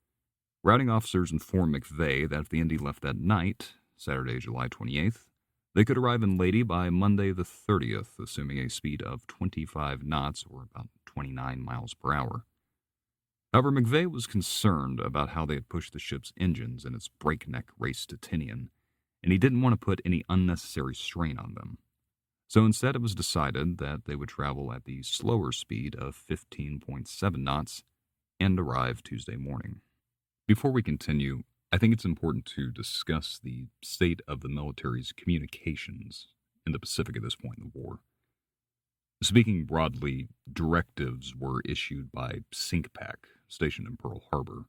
Routing officers informed McVeigh that if the Indy left that night, Saturday, July 28th, they could arrive in Leyte by Monday the 30th, assuming a speed of 25 knots or about 29 miles per hour. However, McVeigh was concerned about how they had pushed the ship's engines in its breakneck race to Tinian, and he didn't want to put any unnecessary strain on them. So instead it was decided that they would travel at the slower speed of 15.7 knots and arrive Tuesday morning. Before we continue, I think it's important to discuss the state of the military's communications in the Pacific at this point in the war. Speaking broadly, directives were issued by SINK-PAC, stationed in Pearl Harbor.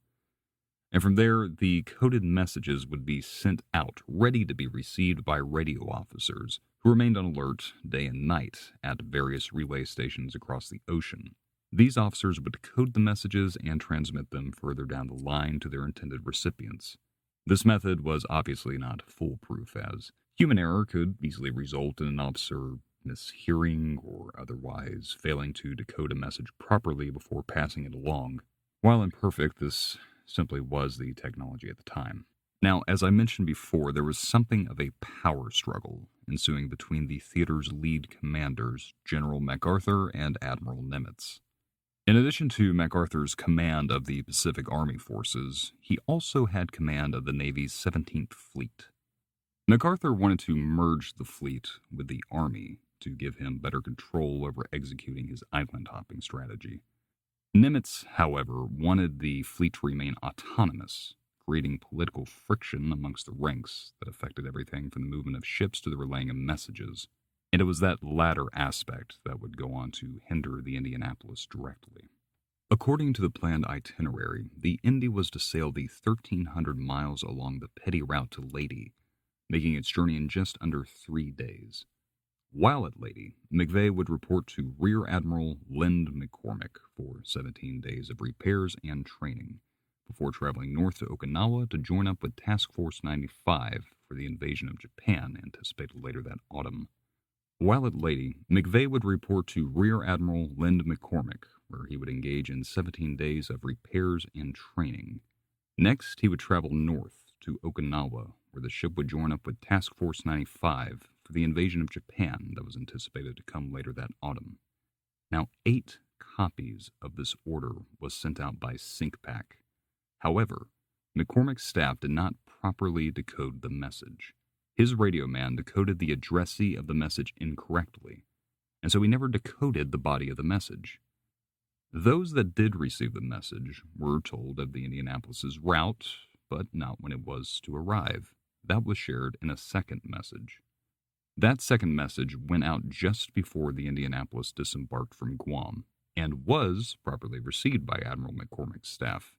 And from there, the coded messages would be sent out, ready to be received by radio officers, who remained on alert day and night at various relay stations across the ocean. These officers would code the messages and transmit them further down the line to their intended recipients. This method was obviously not foolproof, as human error could easily result in an officer mishearing or otherwise failing to decode a message properly before passing it along. While imperfect, this simply was the technology at the time. Now, as I mentioned before, there was something of a power struggle ensuing between the theater's lead commanders, General MacArthur and Admiral Nimitz. In addition to MacArthur's command of the Pacific Army forces, he also had command of the Navy's 17th Fleet. MacArthur wanted to merge the fleet with the Army to give him better control over executing his island-hopping strategy. Nimitz, however, wanted the fleet to remain autonomous, creating political friction amongst the ranks that affected everything from the movement of ships to the relaying of messages. And it was that latter aspect that would go on to hinder the Indianapolis directly. According to the planned itinerary, the Indy was to sail the 1,300 miles along the Petty route to Leyte, making its journey in just under 3 days. While at Leyte, McVeigh would report to Rear Admiral Lynd McCormick for 17 days of repairs and training, before traveling north to Okinawa to join up with Task Force 95 for the invasion of Japan, anticipated later that autumn. While at Leyte, McVeigh would report to Rear Admiral Lynd McCormick, where he would engage in 17 days of repairs and training. Next, he would travel north to Okinawa, where the ship would join up with Task Force 95 for the invasion of Japan that was anticipated to come later that autumn. Now, 8 copies of this order was sent out by SINK-PAC. However, McCormick's staff did not properly decode the message. His radio man decoded the addressee of the message incorrectly, and so he never decoded the body of the message. Those that did receive the message were told of the Indianapolis's route, but not when it was to arrive. That was shared in a second message. That second message went out just before the Indianapolis disembarked from Guam, and was properly received by Admiral McCormick's staff.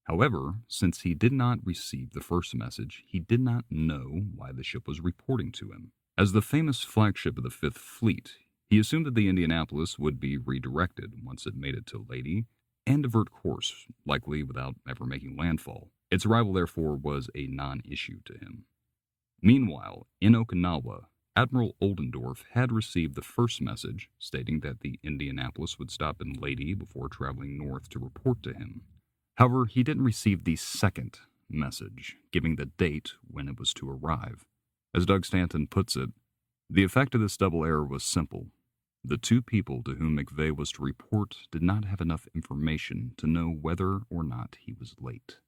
However, since he did not receive the first message, he did not know why the ship was reporting to him. As the famous flagship of the Fifth Fleet, he assumed that the Indianapolis would be redirected once it made it to Leyte and divert course, likely without ever making landfall. Its arrival, therefore, was a non-issue to him. Meanwhile, in Okinawa, Admiral Oldendorf had received the first message stating that the Indianapolis would stop in Leyte before traveling north to report to him. However, he didn't receive the second message, giving the date when it was to arrive. As Doug Stanton puts it, the effect of this double error was simple. The two people to whom McVeigh was to report did not have enough information to know whether or not he was late.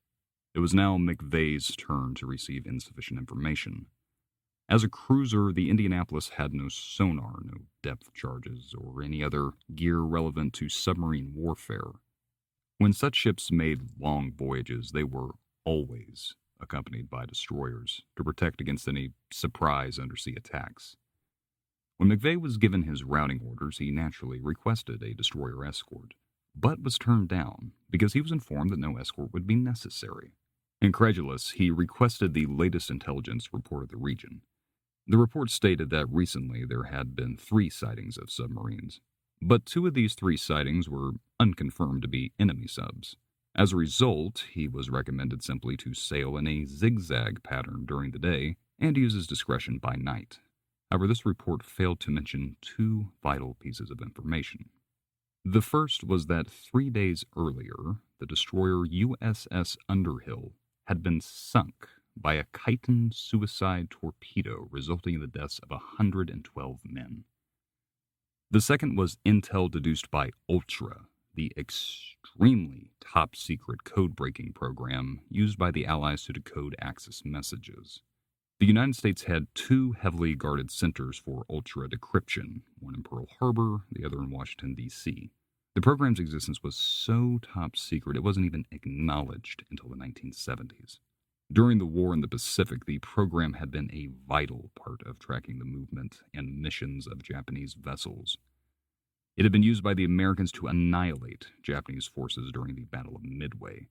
It was now McVeigh's turn to receive insufficient information. As a cruiser, the Indianapolis had no sonar, no depth charges, or any other gear relevant to submarine warfare. When such ships made long voyages, they were always accompanied by destroyers to protect against any surprise undersea attacks. When McVeigh was given his routing orders, he naturally requested a destroyer escort, but was turned down because he was informed that no escort would be necessary. Incredulous, he requested the latest intelligence report of the region. The report stated that recently there had been 3 sightings of submarines, but 2 of these 3 sightings were unconfirmed to be enemy subs. As a result, he was recommended simply to sail in a zigzag pattern during the day and use his discretion by night. However, this report failed to mention 2 vital pieces of information. The first was that 3 days earlier, the destroyer USS Underhill had been sunk by a chitin suicide torpedo, resulting in the deaths of 112 men. The second was intel deduced by Ultra, the extremely top-secret code-breaking program used by the Allies to decode Axis messages. The United States had 2 heavily guarded centers for Ultra decryption, one in Pearl Harbor, the other in Washington, D.C. The program's existence was so top-secret it wasn't even acknowledged until the 1970s. During the war in the Pacific, the program had been a vital part of tracking the movement and missions of Japanese vessels. It had been used by the Americans to annihilate Japanese forces during the Battle of Midway.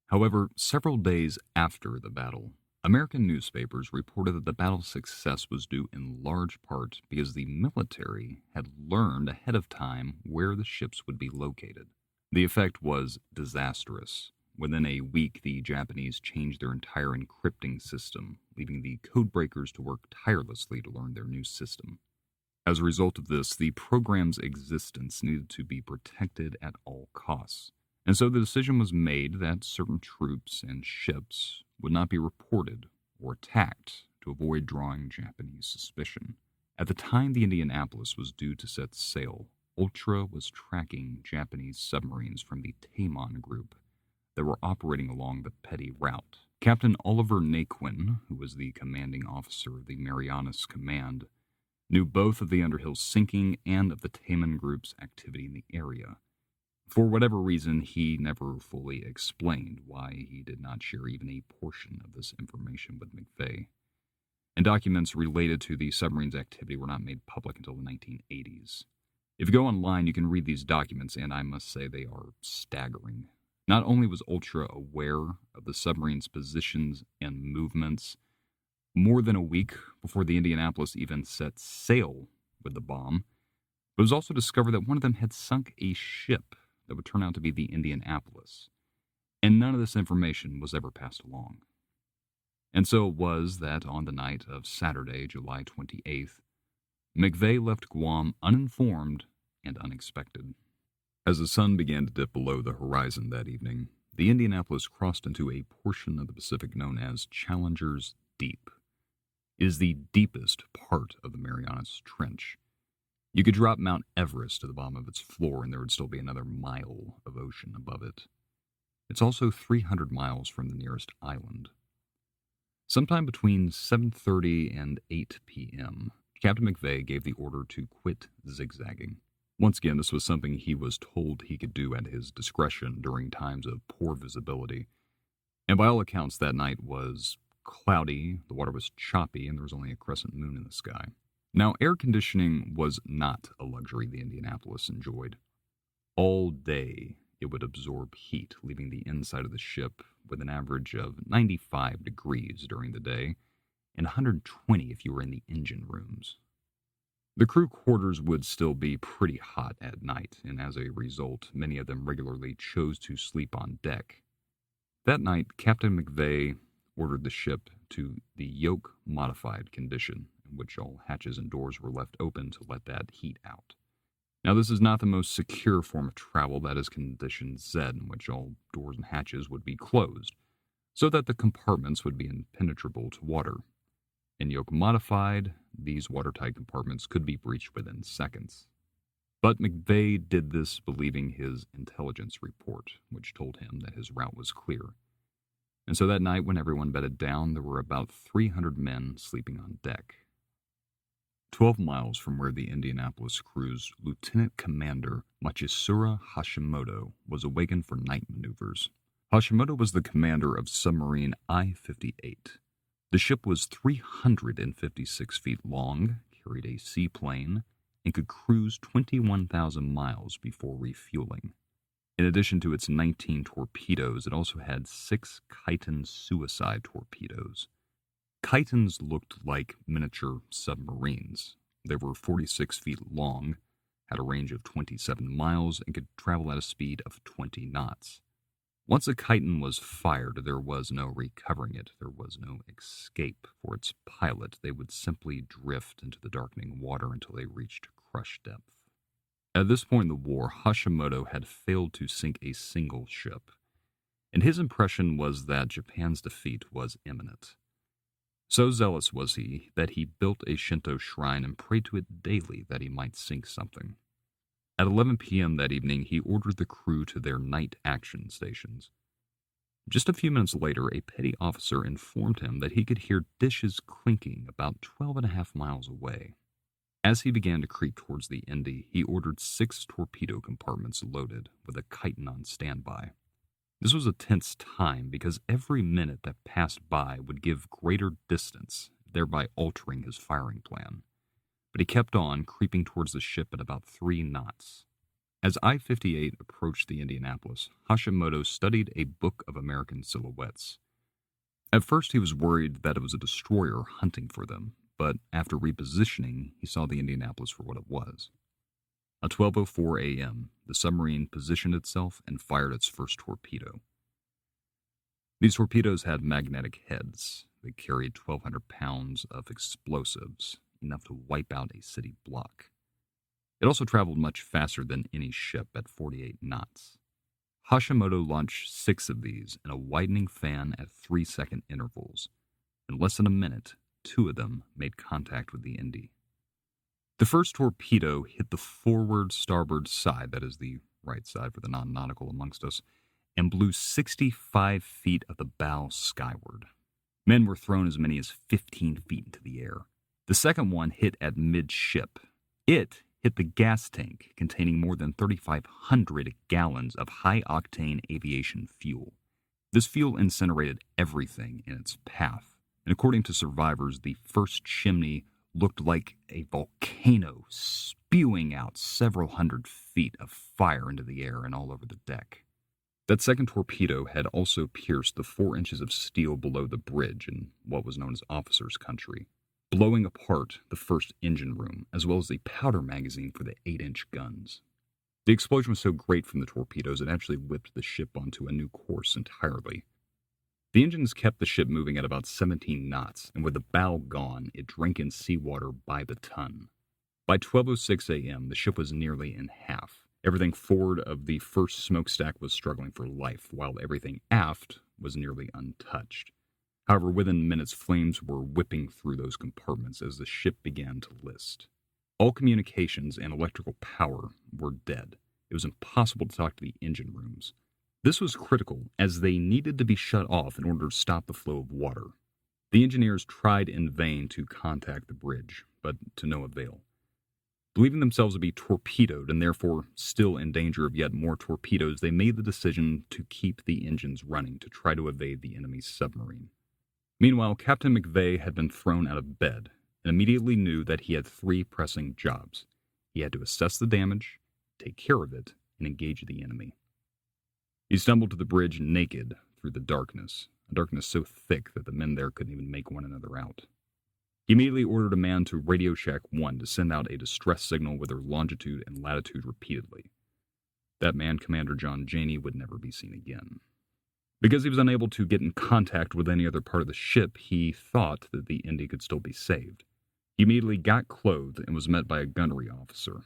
However, several days after the battle, American newspapers reported that the battle's success was due in large part because the military had learned ahead of time where the ships would be located. The effect was disastrous. Within a week, the Japanese changed their entire encrypting system, leaving the codebreakers to work tirelessly to learn their new system. As a result of this, the program's existence needed to be protected at all costs, and so the decision was made that certain troops and ships would not be reported or attacked to avoid drawing Japanese suspicion. At the time the Indianapolis was due to set sail, Ultra was tracking Japanese submarines from the Taimon Group that were operating along the Petty Route. Captain Oliver Naquin, who was the commanding officer of the Marianas Command, knew both of the Underhill's sinking and of the Taimon Group's activity in the area. For whatever reason, he never fully explained why he did not share even a portion of this information with McVeigh. And documents related to the submarine's activity were not made public until the 1980s. If you go online, you can read these documents, and I must say they are staggering. Not only was Ultra aware of the submarine's positions and movements more than a week before the Indianapolis even set sail with the bomb, but it was also discovered that one of them had sunk a ship that would turn out to be the Indianapolis, and none of this information was ever passed along. And so it was that on the night of Saturday, July 28th, McVeigh left Guam uninformed and unexpected. As the sun began to dip below the horizon that evening, the Indianapolis crossed into a portion of the Pacific known as Challenger's Deep. It is the deepest part of the Marianas Trench. You could drop Mount Everest to the bottom of its floor and there would still be another mile of ocean above it. It's also 300 miles from the nearest island. Sometime between 7:30 and 8 p.m., Captain McVeigh gave the order to quit zigzagging. Once again, this was something he was told he could do at his discretion during times of poor visibility. And by all accounts, that night was cloudy, the water was choppy, and there was only a crescent moon in the sky. Now, air conditioning was not a luxury the Indianapolis enjoyed. All day, it would absorb heat, leaving the inside of the ship with an average of 95 degrees during the day and 120 if you were in the engine rooms. The crew quarters would still be pretty hot at night, and as a result, many of them regularly chose to sleep on deck. That night, Captain McVeigh ordered the ship to the yoke-modified condition, in which all hatches and doors were left open to let that heat out. Now, this is not the most secure form of travel. That is condition Z, in which all doors and hatches would be closed, so that the compartments would be impenetrable to water. In yoke-modified, these watertight compartments could be breached within seconds. But McVeigh did this believing his intelligence report, which told him that his route was clear. And so that night, when everyone bedded down, there were about 300 men sleeping on deck. 12 miles from where the Indianapolis cruised, Lieutenant Commander Machisura Hashimoto was awakened for night maneuvers. Hashimoto was the commander of submarine I-58. The ship was 356 feet long, carried a seaplane, and could cruise 21,000 miles before refueling. In addition to its 19 torpedoes, it also had 6 Chiton suicide torpedoes. Chitons looked like miniature submarines. They were 46 feet long, had a range of 27 miles, and could travel at a speed of 20 knots. Once a Chiton was fired, there was no recovering it. There was no escape for its pilot. They would simply drift into the darkening water until they reached crush depth. At this point in the war, Hashimoto had failed to sink a single ship, and his impression was that Japan's defeat was imminent. So zealous was he that he built a Shinto shrine and prayed to it daily that he might sink something. At 11 p.m. that evening, he ordered the crew to their night action stations. Just a few minutes later, a petty officer informed him that he could hear dishes clinking about 12.5 miles away. As he began to creep towards the Indy, he ordered 6 torpedo compartments loaded with a Chiton on standby. This was a tense time because every minute that passed by would give greater distance, thereby altering his firing plan. But he kept on, creeping towards the ship at about 3 knots. As I-58 approached the Indianapolis, Hashimoto studied a book of American silhouettes. At first he was worried that it was a destroyer hunting for them, but after repositioning, he saw the Indianapolis for what it was. At 12:04 a.m., the submarine positioned itself and fired its first torpedo. These torpedoes had magnetic heads. They carried 1,200 pounds of explosives, enough to wipe out a city block. It also traveled much faster than any ship at 48 knots. Hashimoto launched 6 of these in a widening fan at 3-second intervals. In less than a minute, 2 of them made contact with the Indy. The first torpedo hit the forward starboard side, that is the right side for the non-nautical amongst us, and blew 65 feet of the bow skyward. Men were thrown as many as 15 feet into the air. The second one hit at midship. It hit the gas tank containing more than 3,500 gallons of high-octane aviation fuel. This fuel incinerated everything in its path, and according to survivors, the first chimney looked like a volcano spewing out several hundred feet of fire into the air and all over the deck. That second torpedo had also pierced the 4 inches of steel below the bridge in what was known as officers' country, blowing apart the first engine room, as well as the powder magazine for the 8-inch guns. The explosion was so great from the torpedoes, it actually whipped the ship onto a new course entirely. The engines kept the ship moving at about 17 knots, and with the bow gone, it drank in seawater by the ton. By 12:06 a.m., the ship was nearly in half. Everything forward of the first smokestack was struggling for life, while everything aft was nearly untouched. However, within minutes, flames were whipping through those compartments as the ship began to list. All communications and electrical power were dead. It was impossible to talk to the engine rooms. This was critical, as they needed to be shut off in order to stop the flow of water. The engineers tried in vain to contact the bridge, but to no avail. Believing themselves to be torpedoed and therefore still in danger of yet more torpedoes, they made the decision to keep the engines running to try to evade the enemy's submarine. Meanwhile, Captain McVeigh had been thrown out of bed and immediately knew that he had 3 pressing jobs. He had to assess the damage, take care of it, and engage the enemy. He stumbled to the bridge naked through the darkness, a darkness so thick that the men there couldn't even make one another out. He immediately ordered a man to Radio Shack 1 to send out a distress signal with their longitude and latitude repeatedly. That man, Commander John Janey, would never be seen again. Because he was unable to get in contact with any other part of the ship, he thought that the Indy could still be saved. He immediately got clothed and was met by a gunnery officer.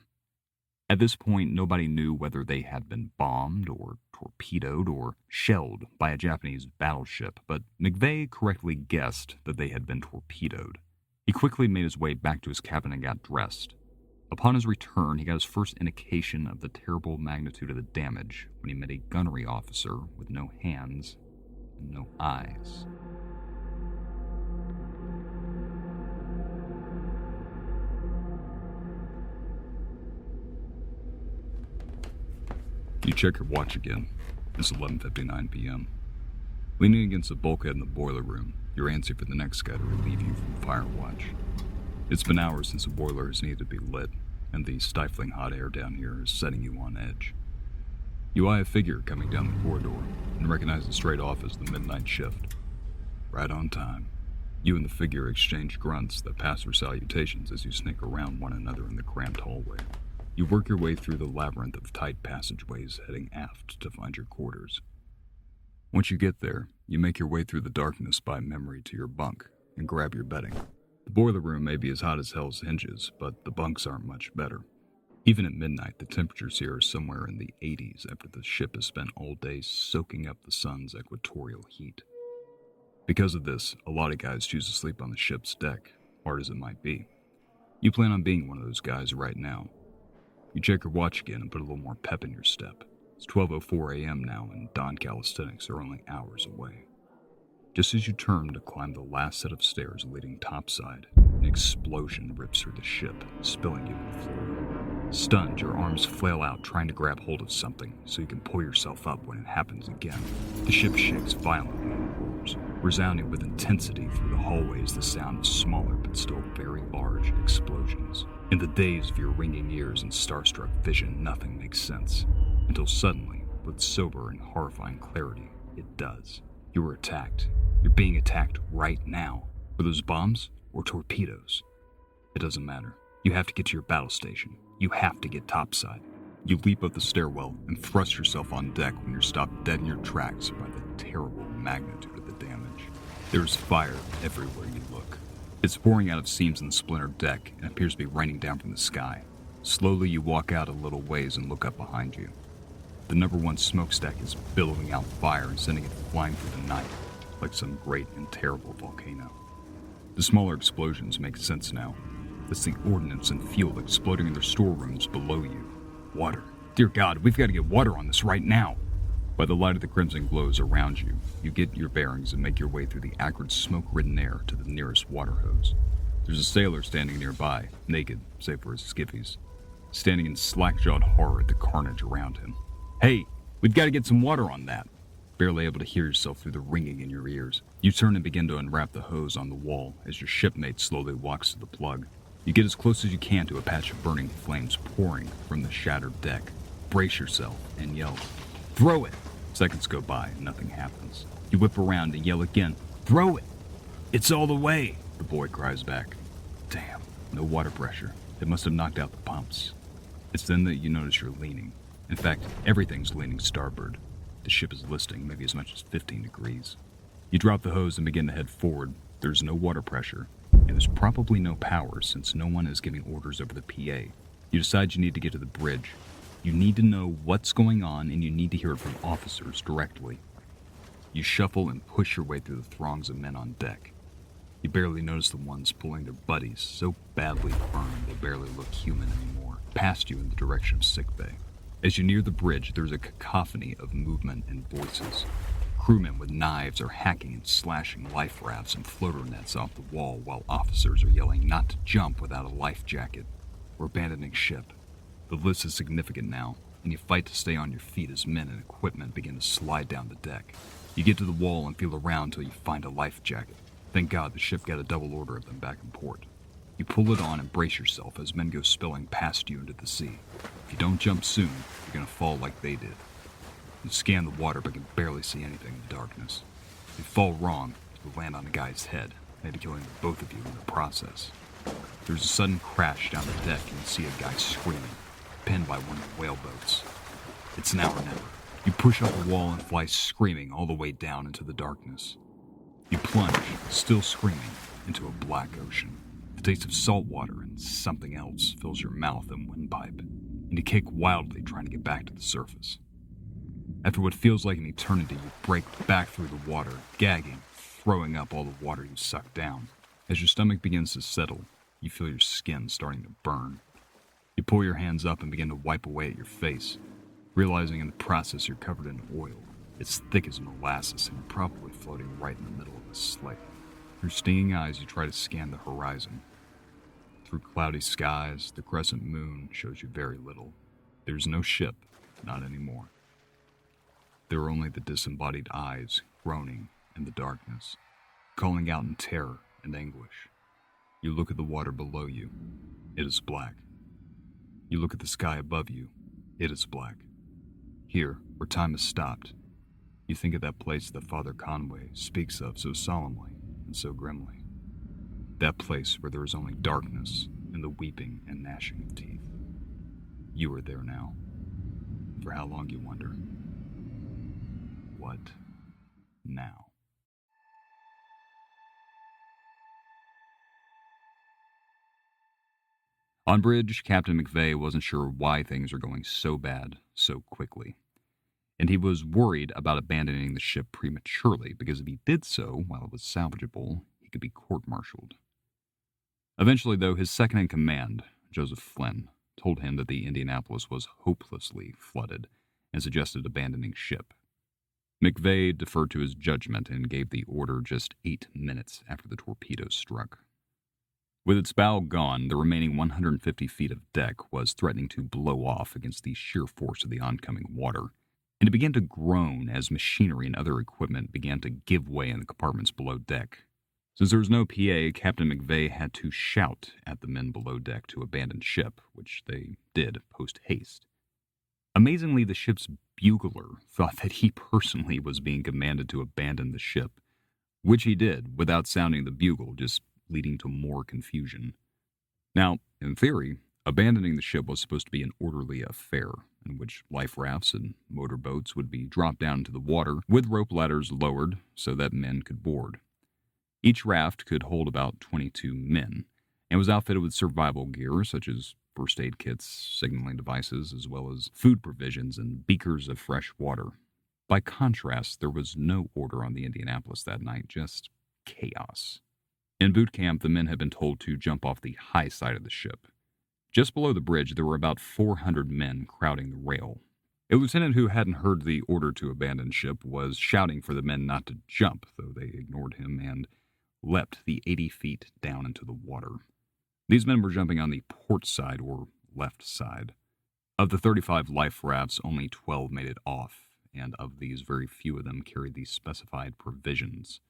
At this point, nobody knew whether they had been bombed or torpedoed or shelled by a Japanese battleship, but McVeigh correctly guessed that they had been torpedoed. He quickly made his way back to his cabin and got dressed. Upon his return, he got his first indication of the terrible magnitude of the damage when he met a gunnery officer with no hands and no eyes. You check your watch again. It's 11:59 p.m. Leaning against the bulkhead in the boiler room, you're antsy for the next guy to relieve you from fire watch. It's been hours since the boiler has needed to be lit, and the stifling hot air down here is setting you on edge. You eye a figure coming down the corridor and recognize it straight off as the midnight shift. Right on time. You and the figure exchange grunts that pass for salutations as you sneak around one another in the cramped hallway. You work your way through the labyrinth of tight passageways heading aft to find your quarters. Once you get there, you make your way through the darkness by memory to your bunk and grab your bedding. The boiler room may be as hot as hell's hinges, but the bunks aren't much better. Even at midnight, the temperatures here are somewhere in the 80s after the ship has spent all day soaking up the sun's equatorial heat. Because of this, a lot of guys choose to sleep on the ship's deck, hard as it might be. You plan on being one of those guys right now. You check your watch again and put a little more pep in your step. It's 12:04 a.m. now, and dawn calisthenics are only hours away. Just as you turn to climb the last set of stairs leading topside, an explosion rips through the ship, spilling you to the floor. Stunned, your arms flail out trying to grab hold of something so you can pull yourself up when it happens again. The ship shakes violently and roars, resounding with intensity through the hallways the sound of smaller but still very large explosions. In the daze of your ringing ears and starstruck vision, nothing makes sense. Until suddenly, with sober and horrifying clarity, it does. You were attacked. You're being attacked right now. Were those bombs or torpedoes? It doesn't matter. You have to get to your battle station. You have to get topside. You leap up the stairwell and thrust yourself on deck when you're stopped dead in your tracks by the terrible magnitude of the damage. There's fire everywhere you look. It's pouring out of seams in the splintered deck and appears to be raining down from the sky. Slowly you walk out a little ways and look up behind you. The number 1 smokestack is billowing out fire and sending it flying through the night, like some great and terrible volcano. The smaller explosions make sense now. It's the ordnance and fuel exploding in their storerooms below you. Water. Dear God, we've got to get water on this right now. By the light of the crimson glows around you, you get your bearings and make your way through the acrid, smoke-ridden air to the nearest water hose. There's a sailor standing nearby, naked, save for his skivvies, standing in slack-jawed horror at the carnage around him. Hey, we've got to get some water on that. Barely able to hear yourself through the ringing in your ears. You turn and begin to unwrap the hose on the wall as your shipmate slowly walks to the plug. You get as close as you can to a patch of burning flames pouring from the shattered deck. Brace yourself and yell, "Throw it!" Seconds go by and nothing happens. You whip around and yell again, "Throw it!" "It's all the way," the boy cries back. Damn, no water pressure. It must have knocked out the pumps. It's then that you notice you're leaning. In fact, everything's leaning starboard. The ship is listing maybe as much as 15 degrees. You drop the hose and begin to head forward. There's no water pressure, and there's probably no power since no one is giving orders over the PA. You decide you need to get to the bridge. You need to know what's going on, and you need to hear it from officers directly. You shuffle and push your way through the throngs of men on deck. You barely notice the ones pulling their buddies so badly burned they barely look human anymore, past you in the direction of sickbay. As you near the bridge, there's a cacophony of movement and voices. Crewmen with knives are hacking and slashing life rafts and floater nets off the wall while officers are yelling not to jump without a life jacket. We're abandoning ship. The list is significant now, and you fight to stay on your feet as men and equipment begin to slide down the deck. You get to the wall and feel around till you find a life jacket. Thank God the ship got a double order of them back in port. You pull it on and brace yourself as men go spilling past you into the sea. If you don't jump soon, you're going to fall like they did. You scan the water but can barely see anything in the darkness. If you fall wrong, you'll land on a guy's head, maybe killing both of you in the process. There's a sudden crash down the deck and you see a guy screaming, pinned by one of the whaleboats. It's now or never. You push up the wall and fly screaming all the way down into the darkness. You plunge, still screaming, into a black ocean. The taste of salt water and something else fills your mouth and windpipe, and you kick wildly trying to get back to the surface. After what feels like an eternity, you break back through the water, gagging, throwing up all the water you suck down. As your stomach begins to settle, you feel your skin starting to burn. You pull your hands up and begin to wipe away at your face, realizing in the process you're covered in oil. It's thick as molasses and you're probably floating right in the middle of a slake. Through stinging eyes, you try to scan the horizon. Through cloudy skies, the crescent moon shows you very little. There's no ship, not anymore. There are only the disembodied eyes groaning in the darkness, calling out in terror and anguish. You look at the water below you. It is black. You look at the sky above you. It is black. Here, where time has stopped, you think of that place that Father Conway speaks of so solemnly and so grimly. That place where there is only darkness and the weeping and gnashing of teeth. You are there now. For how long, you wonder? What now? On bridge, Captain McVeigh wasn't sure why things were going so bad so quickly. And he was worried about abandoning the ship prematurely, because if he did so while it was salvageable, he could be court-martialed. Eventually, though, his second-in-command, Joseph Flynn, told him that the Indianapolis was hopelessly flooded and suggested abandoning ship. McVeigh deferred to his judgment and gave the order just 8 minutes after the torpedoes struck. With its bow gone, the remaining 150 feet of deck was threatening to blow off against the sheer force of the oncoming water, and it began to groan as machinery and other equipment began to give way in the compartments below deck. Since there was no PA, Captain McVeigh had to shout at the men below deck to abandon ship, which they did post-haste. Amazingly, the ship's bugler thought that he personally was being commanded to abandon the ship, which he did without sounding the bugle, just leading to more confusion. Now, in theory, abandoning the ship was supposed to be an orderly affair, in which life rafts and motorboats would be dropped down into the water with rope ladders lowered so that men could board. Each raft could hold about 22 men, and was outfitted with survival gear such as first aid kits, signaling devices, as well as food provisions and beakers of fresh water. By contrast, there was no order on the Indianapolis that night, just chaos. In boot camp, the men had been told to jump off the high side of the ship. Just below the bridge, there were about 400 men crowding the rail. A lieutenant who hadn't heard the order to abandon ship was shouting for the men not to jump, though they ignored him and leapt the 80 feet down into the water. These men were jumping on the port side or left side. Of the 35 life rafts, only 12 made it off, and of these, very few of them carried the specified provisions.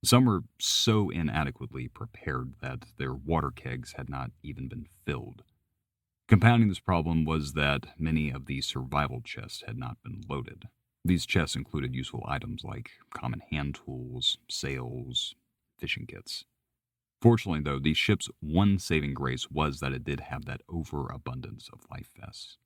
Some were so inadequately prepared that their water kegs had not even been filled. Compounding this problem was that many of the survival chests had not been loaded. These chests included useful items like common hand tools, sails, fishing kits. Fortunately, though, the ship's one saving grace was that it did have that overabundance of life vests.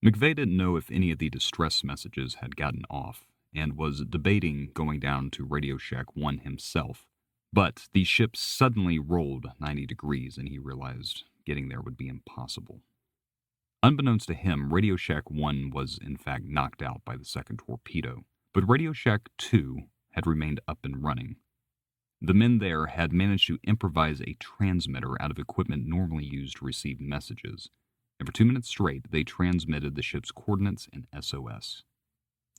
McVeigh didn't know if any of the distress messages had gotten off, and was debating going down to Radio Shack 1 himself. But the ship suddenly rolled 90 degrees, and he realized getting there would be impossible. Unbeknownst to him, Radio Shack 1 was in fact knocked out by the second torpedo, but Radio Shack 2 had remained up and running. The men there had managed to improvise a transmitter out of equipment normally used to receive messages, and for 2 minutes straight they transmitted the ship's coordinates and SOS.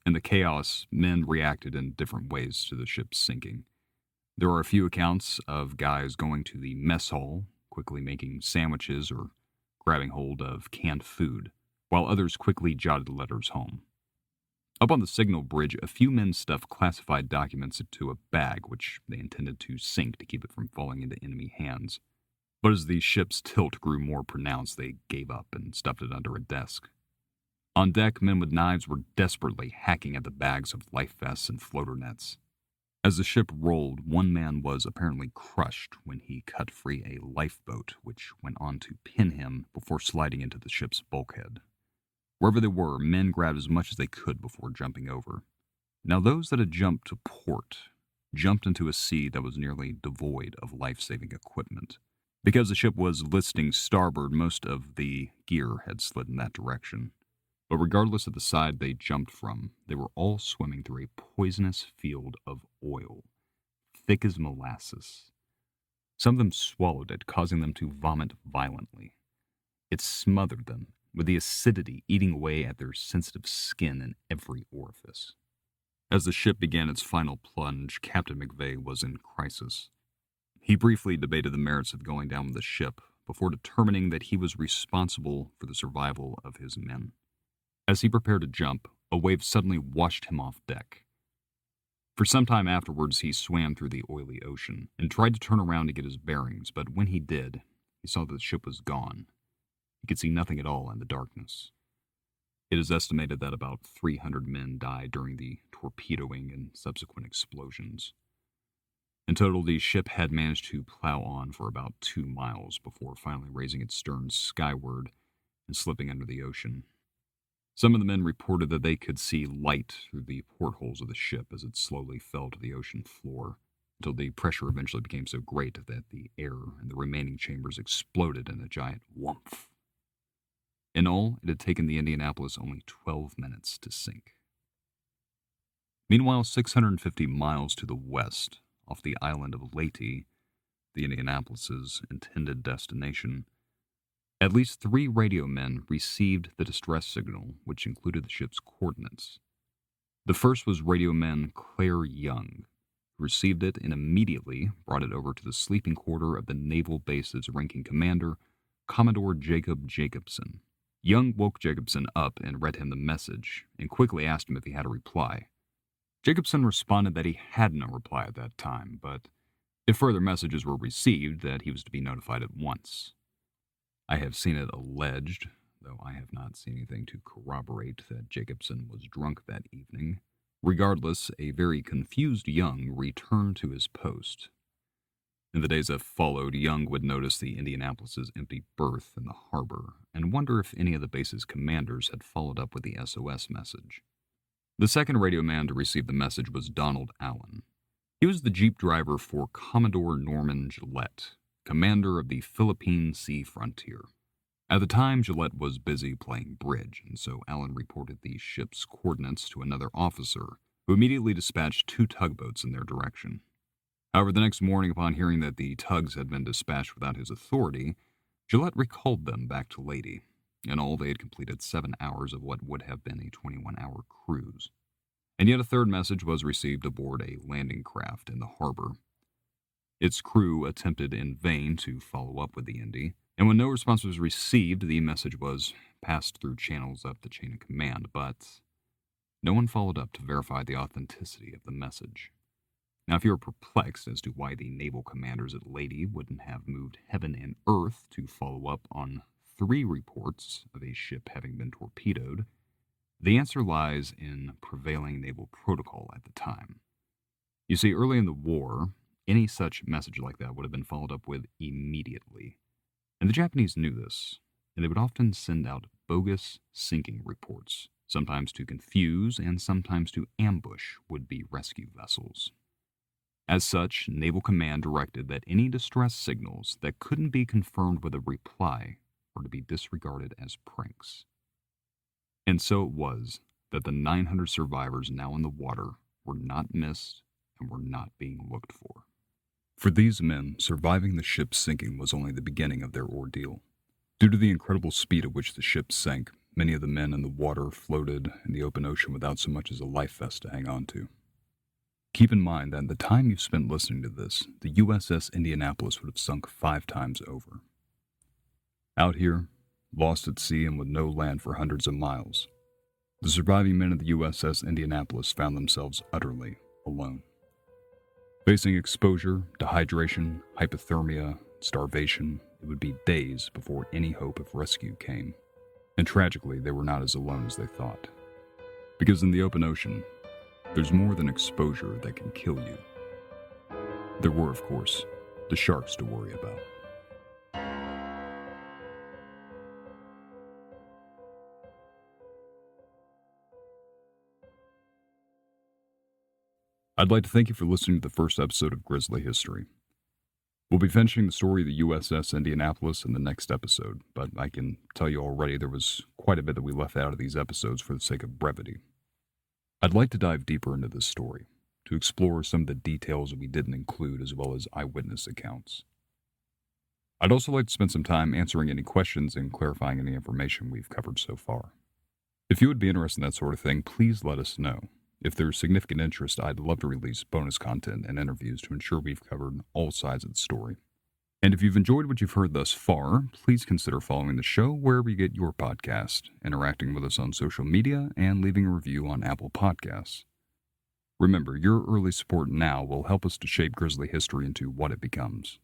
In the chaos, men reacted in different ways to the ship's sinking. There are a few accounts of guys going to the mess hall, quickly making sandwiches or grabbing hold of canned food, while others quickly jotted letters home. Up on the signal bridge, a few men stuffed classified documents into a bag, which they intended to sink to keep it from falling into enemy hands. But as the ship's tilt grew more pronounced, they gave up and stuffed it under a desk. On deck, men with knives were desperately hacking at the bags of life vests and floater nets. As the ship rolled, one man was apparently crushed when he cut free a lifeboat, which went on to pin him before sliding into the ship's bulkhead. Wherever they were, men grabbed as much as they could before jumping over. Now those that had jumped to port jumped into a sea that was nearly devoid of life-saving equipment. Because the ship was listing starboard, most of the gear had slid in that direction. But regardless of the side they jumped from, they were all swimming through a poisonous field of oil, thick as molasses. Some of them swallowed it, causing them to vomit violently. It smothered them, with the acidity eating away at their sensitive skin in every orifice. As the ship began its final plunge, Captain McVeigh was in crisis. He briefly debated the merits of going down with the ship before determining that he was responsible for the survival of his men. As he prepared to jump, a wave suddenly washed him off deck. For some time afterwards, he swam through the oily ocean and tried to turn around to get his bearings, but when he did, he saw that the ship was gone. He could see nothing at all in the darkness. It is estimated that about 300 men died during the torpedoing and subsequent explosions. In total, the ship had managed to plow on for about 2 miles before finally raising its stern skyward and slipping under the ocean. Some of the men reported that they could see light through the portholes of the ship as it slowly fell to the ocean floor, until the pressure eventually became so great that the air in the remaining chambers exploded in a giant whoomph. In all, it had taken the Indianapolis only 12 minutes to sink. Meanwhile, 650 miles to the west, off the island of Leyte, the Indianapolis's intended destination, at least 3 radio men received the distress signal, which included the ship's coordinates. The first was radio man Claire Young, who received it and immediately brought it over to the sleeping quarter of the naval base's ranking commander, Commodore Jacob Jacobson. Young woke Jacobson up and read him the message, and quickly asked him if he had a reply. Jacobson responded that he had no reply at that time, but if further messages were received, that he was to be notified at once. I have seen it alleged, though I have not seen anything to corroborate, that Jacobson was drunk that evening. Regardless, a very confused Young returned to his post. In the days that followed, Young would notice the Indianapolis's empty berth in the harbor and wonder if any of the base's commanders had followed up with the SOS message. The second radio man to receive the message was Donald Allen. He was the jeep driver for Commodore Norman Gillette, commander of the Philippine Sea Frontier. At the time, Gillette was busy playing bridge, and so Allen reported the ship's coordinates to another officer, who immediately dispatched 2 tugboats in their direction. However, the next morning, upon hearing that the tugs had been dispatched without his authority, Gillette recalled them back to Leyte. In all, they had completed 7 hours of what would have been a 21-hour cruise. And yet a third message was received aboard a landing craft in the harbor. Its crew attempted in vain to follow up with the Indy, and when no response was received, the message was passed through channels up the chain of command, but no one followed up to verify the authenticity of the message. Now, if you are perplexed as to why the naval commanders at Leyte wouldn't have moved heaven and earth to follow up on 3 reports of a ship having been torpedoed, the answer lies in prevailing naval protocol at the time. You see, early in the war, any such message like that would have been followed up with immediately. And the Japanese knew this, and they would often send out bogus sinking reports, sometimes to confuse and sometimes to ambush would-be rescue vessels. As such, Naval Command directed that any distress signals that couldn't be confirmed with a reply were to be disregarded as pranks. And so it was that the 900 survivors now in the water were not missed and were not being looked for. For these men, surviving the ship's sinking was only the beginning of their ordeal. Due to the incredible speed at which the ship sank, many of the men in the water floated in the open ocean without so much as a life vest to hang on to. Keep in mind that in the time you've spent listening to this, the USS Indianapolis would have sunk 5 times over. Out here, lost at sea and with no land for hundreds of miles, the surviving men of the USS Indianapolis found themselves utterly alone. Facing exposure, dehydration, hypothermia, starvation, it would be days before any hope of rescue came. And tragically, they were not as alone as they thought. Because in the open ocean, there's more than exposure that can kill you. There were, of course, the sharks to worry about. . I'd like to thank you for listening to the first episode of Grisly History. We'll be finishing the story of the USS Indianapolis in the next episode, but I can tell you already there was quite a bit that we left out of these episodes for the sake of brevity. I'd like to dive deeper into this story, to explore some of the details that we didn't include as well as eyewitness accounts. I'd also like to spend some time answering any questions and clarifying any information we've covered so far. If you would be interested in that sort of thing, please let us know. If there's significant interest, I'd love to release bonus content and interviews to ensure we've covered all sides of the story. And if you've enjoyed what you've heard thus far, please consider following the show wherever you get your podcast, interacting with us on social media, and leaving a review on Apple Podcasts. Remember, your early support now will help us to shape Grisly History into what it becomes.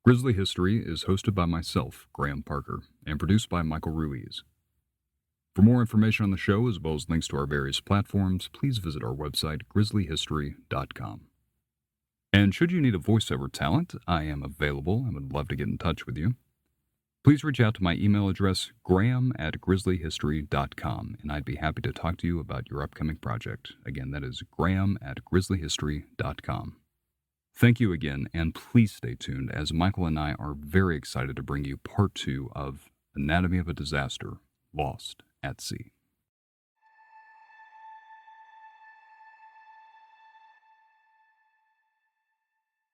Grisly History is hosted by myself, Graham Parker, and produced by Michael Ruiz. For more information on the show, as well as links to our various platforms, please visit our website, grizzlyhistory.com. And should you need a voiceover talent, I am available and would love to get in touch with you. Please reach out to my email address, graham@grizzlyhistory.com, and I'd be happy to talk to you about your upcoming project. Again, that is graham@grizzlyhistory.com. Thank you again, and please stay tuned, as Michael and I are very excited to bring you part 2 of Anatomy of a Disaster, Lost at Sea.